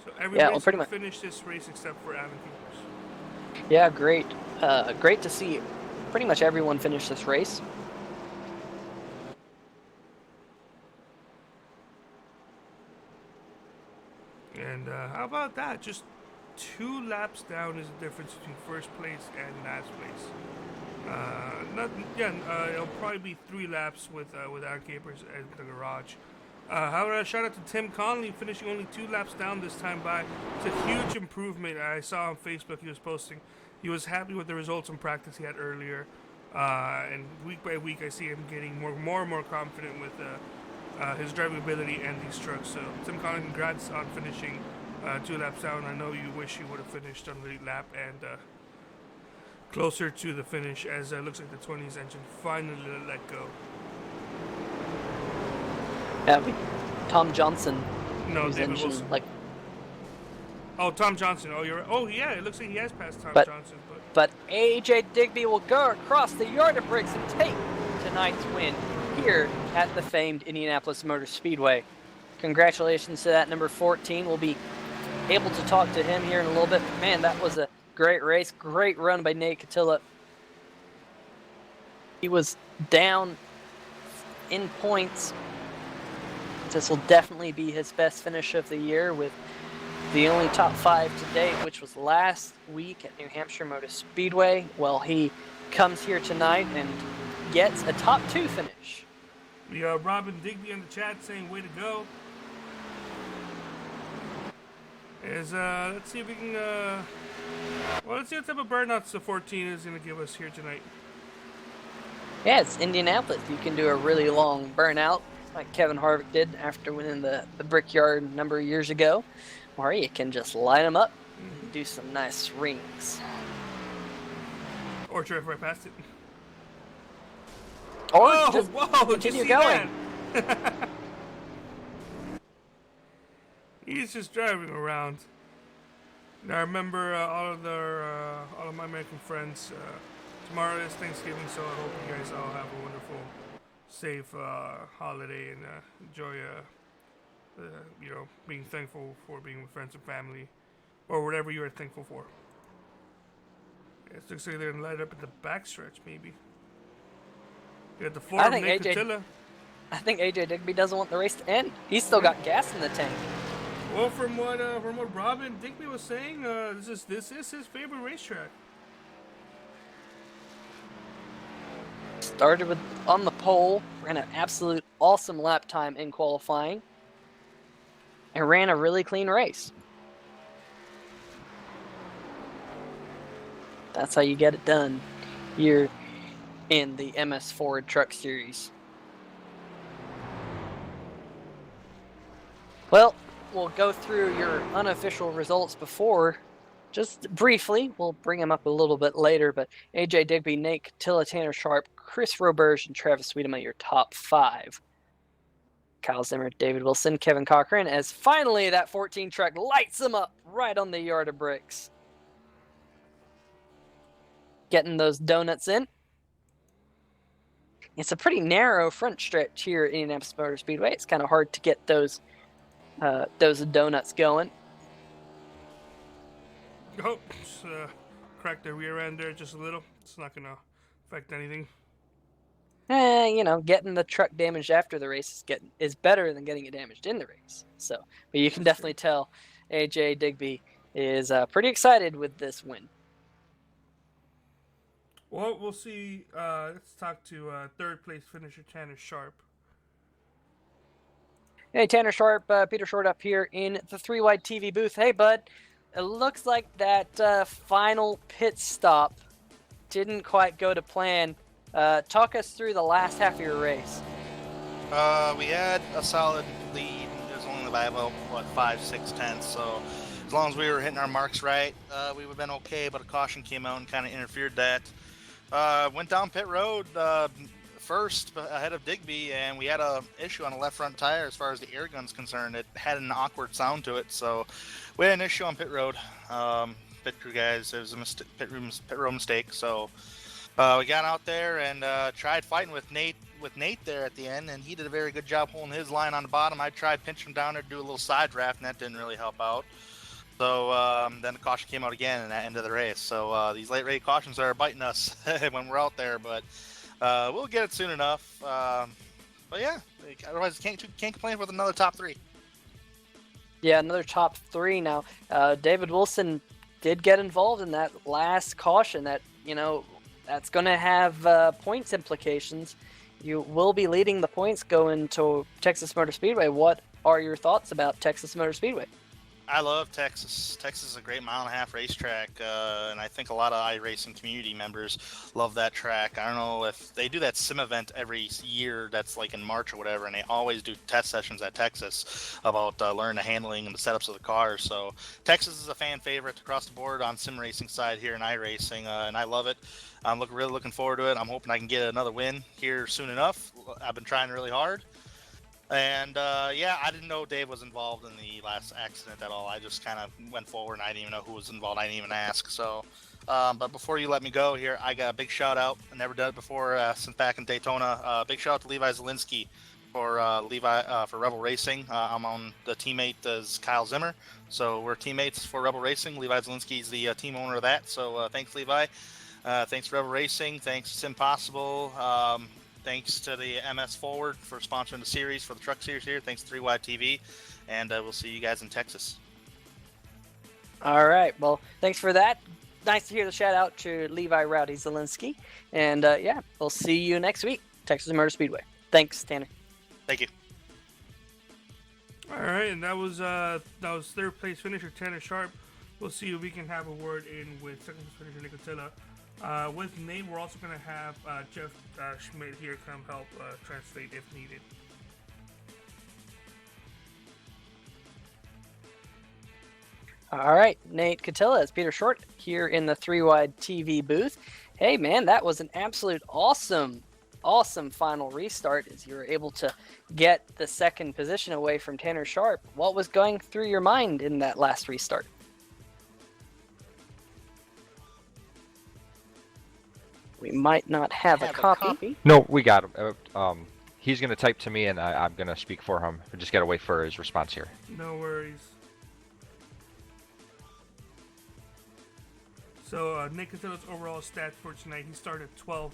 So everybody's going to finish this race except for Alan Capers. Yeah, great. Great to see pretty much everyone finish this race. And how about that? Just 2 laps down is the difference between 1st place and last place. It'll probably be 3 laps with Alan Capers at the garage. However, shout out to Tim Conley, finishing only 2 laps down this time by. It's a huge improvement. I saw on Facebook he was posting. He was happy with the results in practice he had earlier. And week by week, I see him getting more and more confident with his driving ability and these trucks. So, Tim Conley, congrats on finishing 2 laps down. I know you wish you would have finished on the lead lap and closer to the finish, as it looks like the 20s engine finally let go. Yeah, Tom Johnson. No, whose David engine, Wilson. like, Oh, Tom Johnson. Oh, you're. Oh, yeah. It looks like he has passed Tom But- Johnson, but but AJ Digby will go across the yard of bricks and take tonight's win here at the famed Indianapolis Motor Speedway. Congratulations to that number 14. We'll be able to talk to him here in a little bit. Man, that was a great race. Great run by Nate Catilla. He was down in points. This will definitely be his best finish of the year, with the only top 5 to date, which was last week at New Hampshire Motor Speedway. Well, he comes here tonight and gets a top 2 finish. we have Robin Digby in the chat saying, "Way to go." Let's see if we can. Let's see what type of burnouts the 14 is going to give us here tonight. Yeah, it's Indianapolis. You can do a really long burnout like Kevin Harvick did after winning the Brickyard a number of years ago, or you can just line them up and do some nice rings. Or drive right past it. Or Oh, just whoa! Did you continue see going. that? He's just driving around. And I remember all of my American friends. Tomorrow is Thanksgiving, so I hope you guys all have a wonderful, safe holiday and enjoy. Being thankful for being with friends and family, or whatever you are thankful for. It looks like they're gonna light up at the backstretch, maybe. You got the four of Nick Catilla. I think AJ Digby doesn't want the race to end. He's still got gas in the tank. Well, from what Robin Digby was saying, this is his favorite racetrack. Started with on the pole, ran an absolute awesome lap time in qualifying, and ran a really clean race. That's how you get it done here in the MS Ford Truck Series. Well, we'll go through your unofficial results before, just briefly. We'll bring them up a little bit later, but AJ Digby, Nate Catilla, Tanner Sharp, Chris Roberge, and Travis Wiedemann, your top 5. Kyle Zimmer, David Wilson, Kevin Cochran, as finally that 14 truck lights them up right on the yard of bricks. Getting those donuts in. It's a pretty narrow front stretch here at Indianapolis Motor Speedway. It's kind of hard to get those donuts going. Oh, just cracked the rear end there just a little. It's not gonna affect anything. Getting the truck damaged after the race is better than getting it damaged in the race. So, but you can definitely tell AJ Digby is pretty excited with this win. Well, we'll see. Let's talk to third place finisher Tanner Sharp. Hey, Tanner Sharp, Peter Short up here in the 3-wide TV booth. Hey, bud, it looks like that final pit stop didn't quite go to plan. Talk us through the last half of your race. We had a solid lead. It was only by about 5-6 tenths. So as long as we were hitting our marks right, we would have been okay. But a caution came out and kind of interfered that. Went down pit road first ahead of Digby, and we had a issue on the left front tire as far as the air gun's concerned. It had an awkward sound to it, so we had an issue on pit road. Pit crew guys, it was a pit road mistake. So we got out there and tried fighting with Nate there at the end, and he did a very good job holding his line on the bottom. I tried pinching him down there to do a little side draft, and that didn't really help out. So then the caution came out again in that end of the race. So these late race cautions are biting us when we're out there, but we'll get it soon enough. But yeah, otherwise can't complain with another top 3. Yeah, another top 3 now. David Wilson did get involved in that last caution that, that's going to have points implications. You will be leading the points going to Texas Motor Speedway. What are your thoughts about Texas Motor Speedway? I love Texas. Texas is a great mile-and-a-half racetrack, and I think a lot of iRacing community members love that track. I don't know if they do that sim event every year that's like in March or whatever, and they always do test sessions at Texas about learning the handling and the setups of the cars. So Texas is a fan favorite across the board on sim racing side here in iRacing, and I love it. I'm really looking forward to it. I'm hoping I can get another win here soon enough. I've been trying really hard. And yeah, I didn't know Dave was involved in the last accident at all. I just kind of went forward and I didn't even know who was involved. I didn't even ask. So, but before you let me go here, I got a big shout out. I never done it before since back in Daytona. Big shout out to Levi Zielinski for for Rebel Racing. I'm on the teammate as Kyle Zimmer, so we're teammates for Rebel Racing. Levi Zielinski's the team owner of that. So thanks, Levi. Thanks Rebel Racing. Thanks SimPossible. Thanks to the MS Forward for sponsoring the series, for the truck series here. Thanks to 3Wide TV, and we'll see you guys in Texas. All right. Well, thanks for that. Nice to hear the shout out to Levi Rowdy Zielinski. And yeah, we'll see you next week, Texas Motor Speedway. Thanks, Tanner. Thank you. All right, and that was third place finisher Tanner Sharp. We'll see if we can have a word in with second place finisher Nicotilla. With Nate, we're also going to have Jeff Schmidt here come help translate if needed. All right, Nate Catilla, it's Peter Short here in the 3Wide TV booth. Hey, man, that was an absolute awesome final restart as you were able to get the second position away from Tanner Sharp. What was going through your mind in that last restart? We might not have a copy. No, we got him. He's going to type to me, and I'm going to speak for him. We just got to wait for his response here. No worries. So Nick Catilla's overall stats for tonight, he started 12th.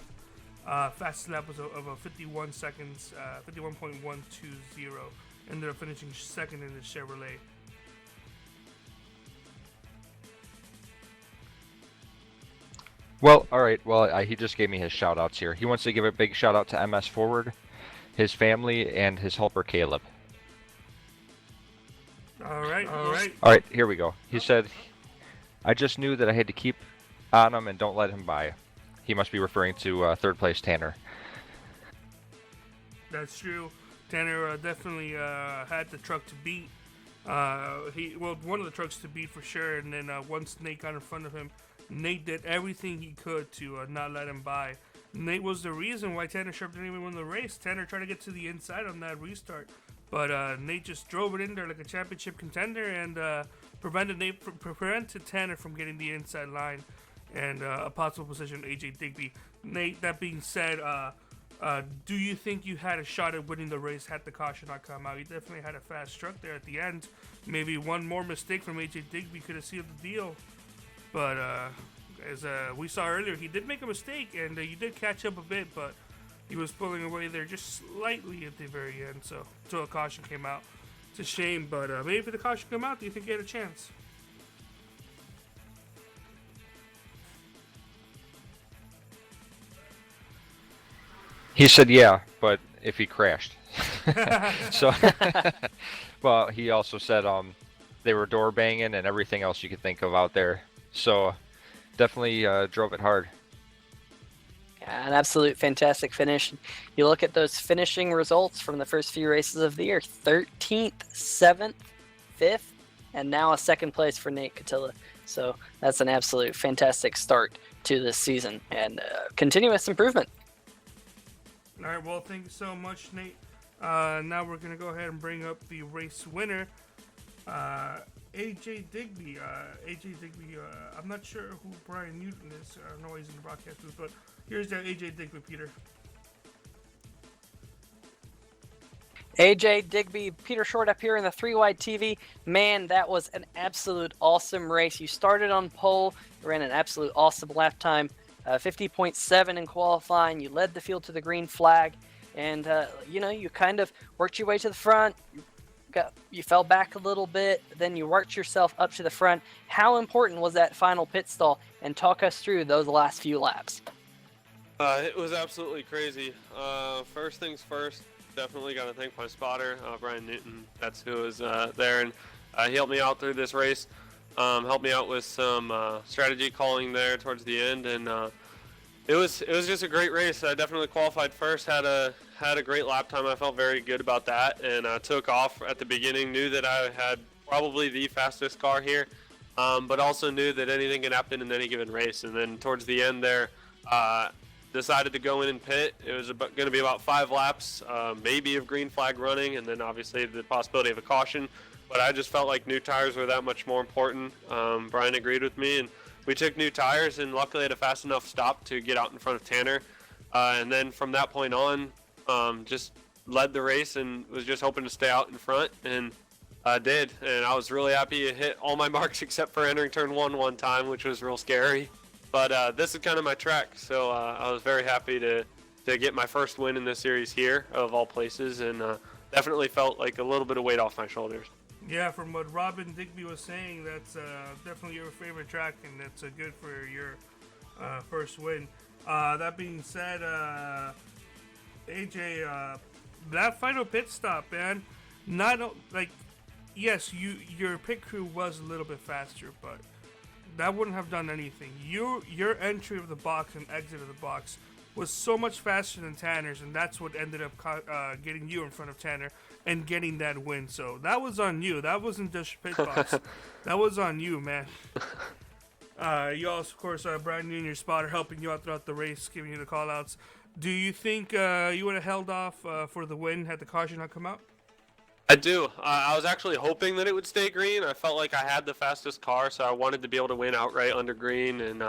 Fastest lap was of a 51 seconds, 51.120. Ended up finishing second in the Chevrolet. Well, all right. Well, he just gave me his shout-outs here. He wants to give a big shout-out to MS Forward, his family, and his helper, Caleb. All right. All right, here we go. He said, I just knew that I had to keep on him and don't let him by. He must be referring to third place Tanner. That's true. Tanner definitely had the truck to beat. One of the trucks to beat for sure. And then once Nate got in front of him, Nate did everything he could to not let him by. Nate was the reason why Tanner Sharp didn't even win the race. Tanner tried to get to the inside on that restart, but Nate just drove it in there like a championship contender and prevented Tanner from getting the inside line and a possible position AJ Digby. Nate, that being said, do you think you had a shot at winning the race had the caution not come out? You definitely had a fast truck there at the end. Maybe one more mistake from AJ Digby could have sealed the deal. But as we saw earlier, he did make a mistake, and you did catch up a bit, but he was pulling away there just slightly at the very end, so until a caution came out. It's a shame, but maybe if the caution came out, do you think he had a chance? He said, yeah, but if he crashed. So, well, he also said they were door banging and everything else you could think of out there. So, definitely drove it hard. Yeah, an absolute fantastic finish. You look at those finishing results from the first few races of the year: 13th, 7th, 5th, and now a second place for Nate Catilla. So that's an absolute fantastic start to this season and continuous improvement. All right, well, thank you so much, Nate. Now we're going to go ahead and bring up the race winner, AJ Digby. AJ Digby, I'm not sure who Brian Newton is. I know he's in the broadcast booth, but here's AJ Digby, Peter. AJ Digby, Peter Short up here in the 3Wide TV. Man, that was an absolute awesome race. You started on pole, you ran an absolute awesome lap time, 50.7 in qualifying. You led the field to the green flag, and you kind of worked your way to the front. You fell back a little bit, then you worked yourself up to the front. How important was that final pit stall? And talk us through those last few laps. It was absolutely crazy. First things first, definitely got to thank my spotter, Brian Newton. That's who was there. And He helped me out through this race, helped me out with some strategy calling there towards the end, and it was just a great race. I definitely qualified first, had a great lap time. I felt very good about that, and took off at the beginning. Knew that I had probably the fastest car here, but also knew that anything can happen in any given race. And then towards the end there, decided to go in and pit. It was going to be about 5 laps, maybe of green flag running, and then obviously the possibility of a caution. But I just felt like new tires were that much more important. Brian agreed with me, and we took new tires, and luckily had a fast enough stop to get out in front of Tanner. And then from that point on, just led the race and was just hoping to stay out in front, and I did. And I was really happy to hit all my marks except for entering turn one time, which was real scary. But this is kind of my track, so I was very happy to get my first win in this series here, of all places, and definitely felt like a little bit of weight off my shoulders. Yeah, from what Robin Digby was saying, that's definitely your favorite track, and that's good for your first win. That being said, AJ, that final pit stop, man, yes, your pit crew was a little bit faster, but that wouldn't have done anything. Your entry of the box and exit of the box was so much faster than Tanner's, and that's what ended up getting you in front of Tanner and getting that win. So that was on you. That wasn't just pit box. That was on you, man. You also, of course, Brian, you and your spotter helping you out throughout the race, giving you the call-outs. Do you think you would have held off for the win had the caution not come out? I do. I was actually hoping that it would stay green. I felt like I had the fastest car, so I wanted to be able to win outright under green, and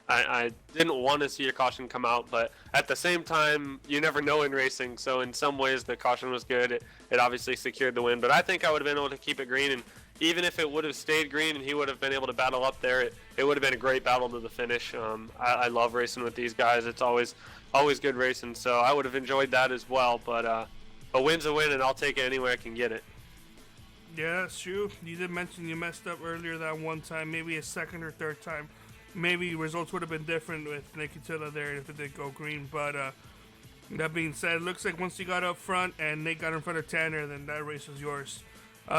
I didn't want to see a caution come out, but at the same time, you never know in racing, so in some ways the caution was good. It obviously secured the win, but I think I would have been able to keep it green, and even if it would have stayed green and he would have been able to battle up there, it would have been a great battle to the finish. I love racing with these guys. It's always good racing, so I would have enjoyed that as well, but a win's a win, and I'll take it any way I can get it. Yeah, that's true. You did mention you messed up earlier that one time, maybe a second or third time. Maybe results would have been different with Nick Attila there if it did go green. But that being said, it looks like once you got up front and Nate got in front of Tanner, then that race was yours.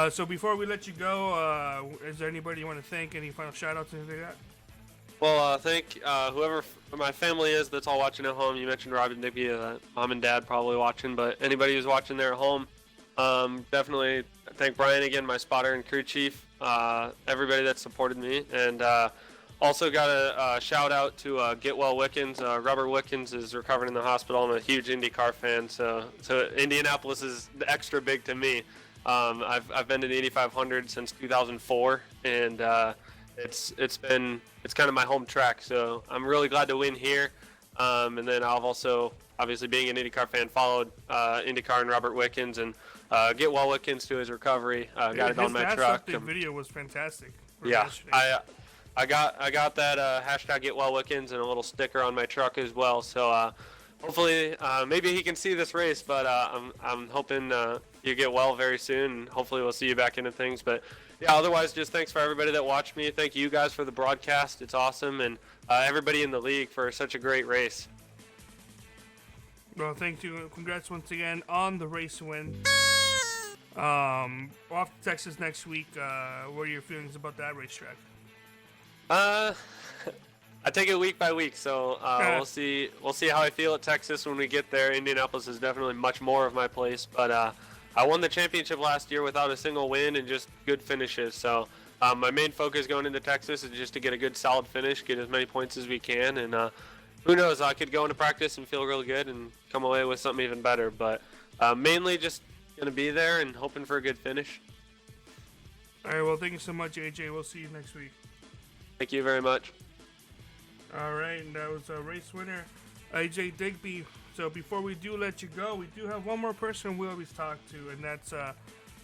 So before we let you go, is there anybody you want to thank? Any final shout-outs, anything like that? Well, thank whoever my family is that's all watching at home. You mentioned Rob and Nicky, mom and dad probably watching, but anybody who's watching there at home, definitely thank Brian again, my spotter and crew chief, everybody that supported me, and also got a shout out to Get Well Wickens. Robert Wickens is recovering in the hospital. I'm a huge IndyCar fan, so Indianapolis is extra big to me. I've been to the Indy 500 since 2004, and it's kind of my home track. So I'm really glad to win here. And then I've also, obviously being an IndyCar fan, followed IndyCar and Robert Wickens, and Get Well Wickens to his recovery. Got it on my truck. The video was fantastic. Yeah, I got that hashtag Get Well Wickens and a little sticker on my truck as well. So hopefully, maybe he can see this race. But I'm hoping you get well very soon. And hopefully, we'll see you back into things. But yeah, otherwise, just thanks for everybody that watched me. Thank you guys for the broadcast. It's awesome, and everybody in the league for such a great race. Well, thank you. Congrats once again on the race win. Off to Texas next week. What are your feelings about that racetrack? I take it week by week, so we'll see how I feel at Texas when we get there. Indianapolis is definitely much more of my place, but I won the championship last year without a single win and just good finishes. So my main focus going into Texas is just to get a good solid finish, get as many points as we can, and who knows, I could go into practice and feel real good and come away with something even better. But mainly just going to be there and hoping for a good finish. All right, well, thank you so much, AJ. We'll see you next week. Thank you very much. All right, and that was a race winner, AJ Digby. So before we do let you go, we do have one more person we always talk to, and that's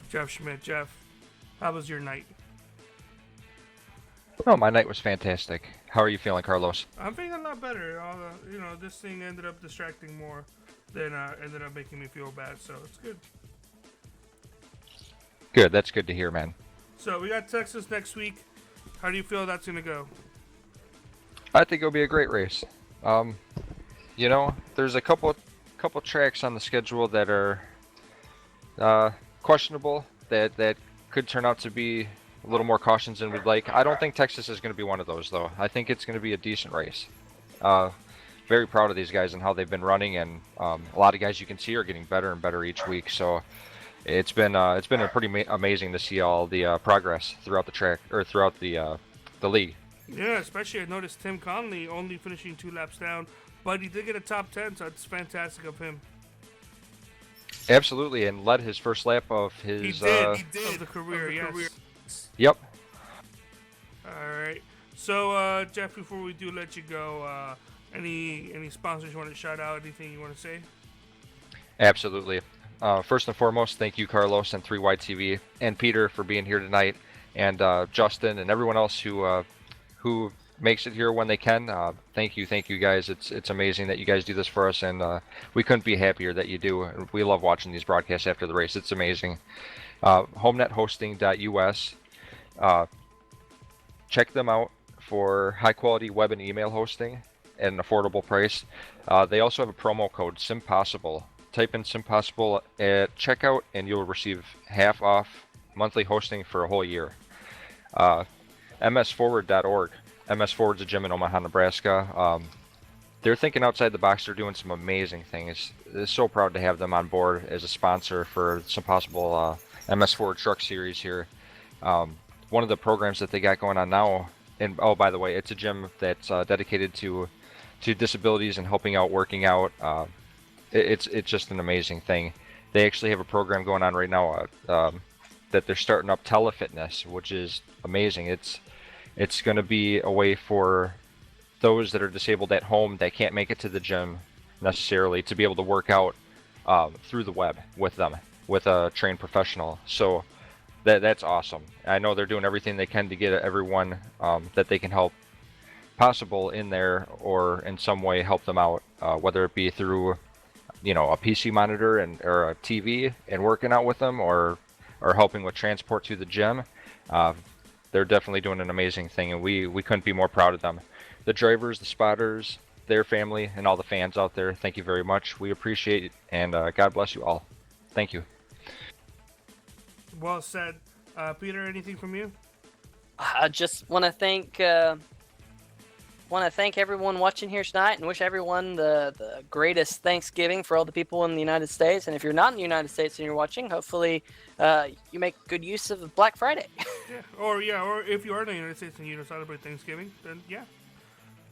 Jeff Schmidt. Jeff, how was your night? Oh, my night was fantastic. How are you feeling, Carlos? I'm feeling a lot better. This thing ended up distracting more than ended up making me feel bad, so it's good. Good, that's good to hear, man. So we got Texas next week. How do you feel that's going to go? I think it'll be a great race. There's a couple tracks on the schedule that are questionable that could turn out to be a little more cautions than we'd like. I don't think Texas is going to be one of those, though. I think it's going to be a decent race. Very proud of these guys and how they've been running, and a lot of guys you can see are getting better and better each week. So it's been a pretty amazing to see all the progress throughout the track or throughout the league. Yeah, especially I noticed Tim Conley only finishing 2 laps down, but he did get a top 10, so it's fantastic of him. Absolutely, and led his first lap of his He did. Of the career, yes. Yep. All right. So, Jeff, before we do let you go, any sponsors you want to shout out? Anything you want to say? Absolutely. First and foremost, thank you, Carlos and 3Y TV, and Peter for being here tonight, and Justin and everyone else who makes it here when they can. Thank you guys. It's amazing that you guys do this for us, and we couldn't be happier that you do. We love watching these broadcasts after the race. It's amazing. HomeNetHosting.us. Check them out for high quality web and email hosting at an affordable price. They also have a promo code SimPossible. Type in SimPossible at checkout and you'll receive half off monthly hosting for a whole year. MSforward.org. MS Forward's a gym in Omaha, Nebraska. They're thinking outside the box. They're doing some amazing things. They're so proud to have them on board as a sponsor for SimPossible MS Forward Truck Series here. One of the programs that they got going on now, and oh, by the way, it's a gym that's dedicated to disabilities and helping out, working out. It's just an amazing thing. They actually have a program going on right now that they're starting up telefitness, which is amazing. It's going to be a way for those that are disabled at home that can't make it to the gym necessarily to be able to work out through the web with them, with a trained professional. So that's awesome. I know they're doing everything they can to get everyone that they can help possible in there, or in some way help them out, whether it be through a PC monitor or a TV and working out with them, or helping with transport to the gym. They're definitely doing an amazing thing, and we couldn't be more proud of them. The drivers, the spotters, their family, and all the fans out there, thank you very much. We appreciate it, and God bless you all. Thank you. Well said. Peter, anything from you? I just want to thank everyone watching here tonight, and wish everyone the greatest Thanksgiving for all the people in the United States. And if you're not in the United States and you're watching, hopefully you make good use of Black Friday. Or if you are in the United States and you don't celebrate Thanksgiving, then yeah.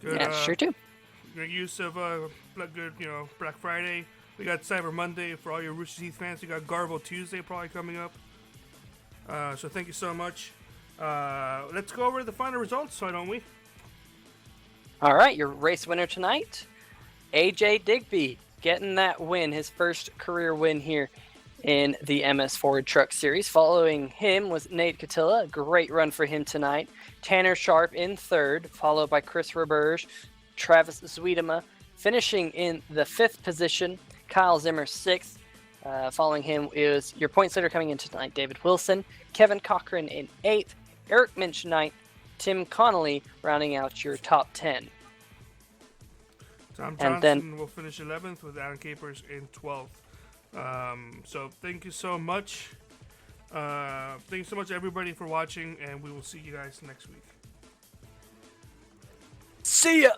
Good, yeah, sure too. Good use of Black Friday. We got Cyber Monday for all your Rooster Teeth fans. We got Garbo Tuesday probably coming up. So thank you so much. Let's go over the final results, why don't we? All right, your race winner tonight, AJ Digby, getting that win, his first career win here in the MS Forward Truck Series. Following him was Nate Catilla, a great run for him tonight. Tanner Sharp in third, followed by Chris Roberge, Travis Zwiedema finishing in the 5th position, Kyle Zimmer 6th. Following him is your points leader coming in tonight, David Wilson, Kevin Cochran in 8th, Eric Minch 9th, Tim Connolly rounding out your top 10. Tom Johnson will finish 11th with Adam Capers in 12th. So thank you so much. Thank you so much, everybody, for watching, and we will see you guys next week. See ya!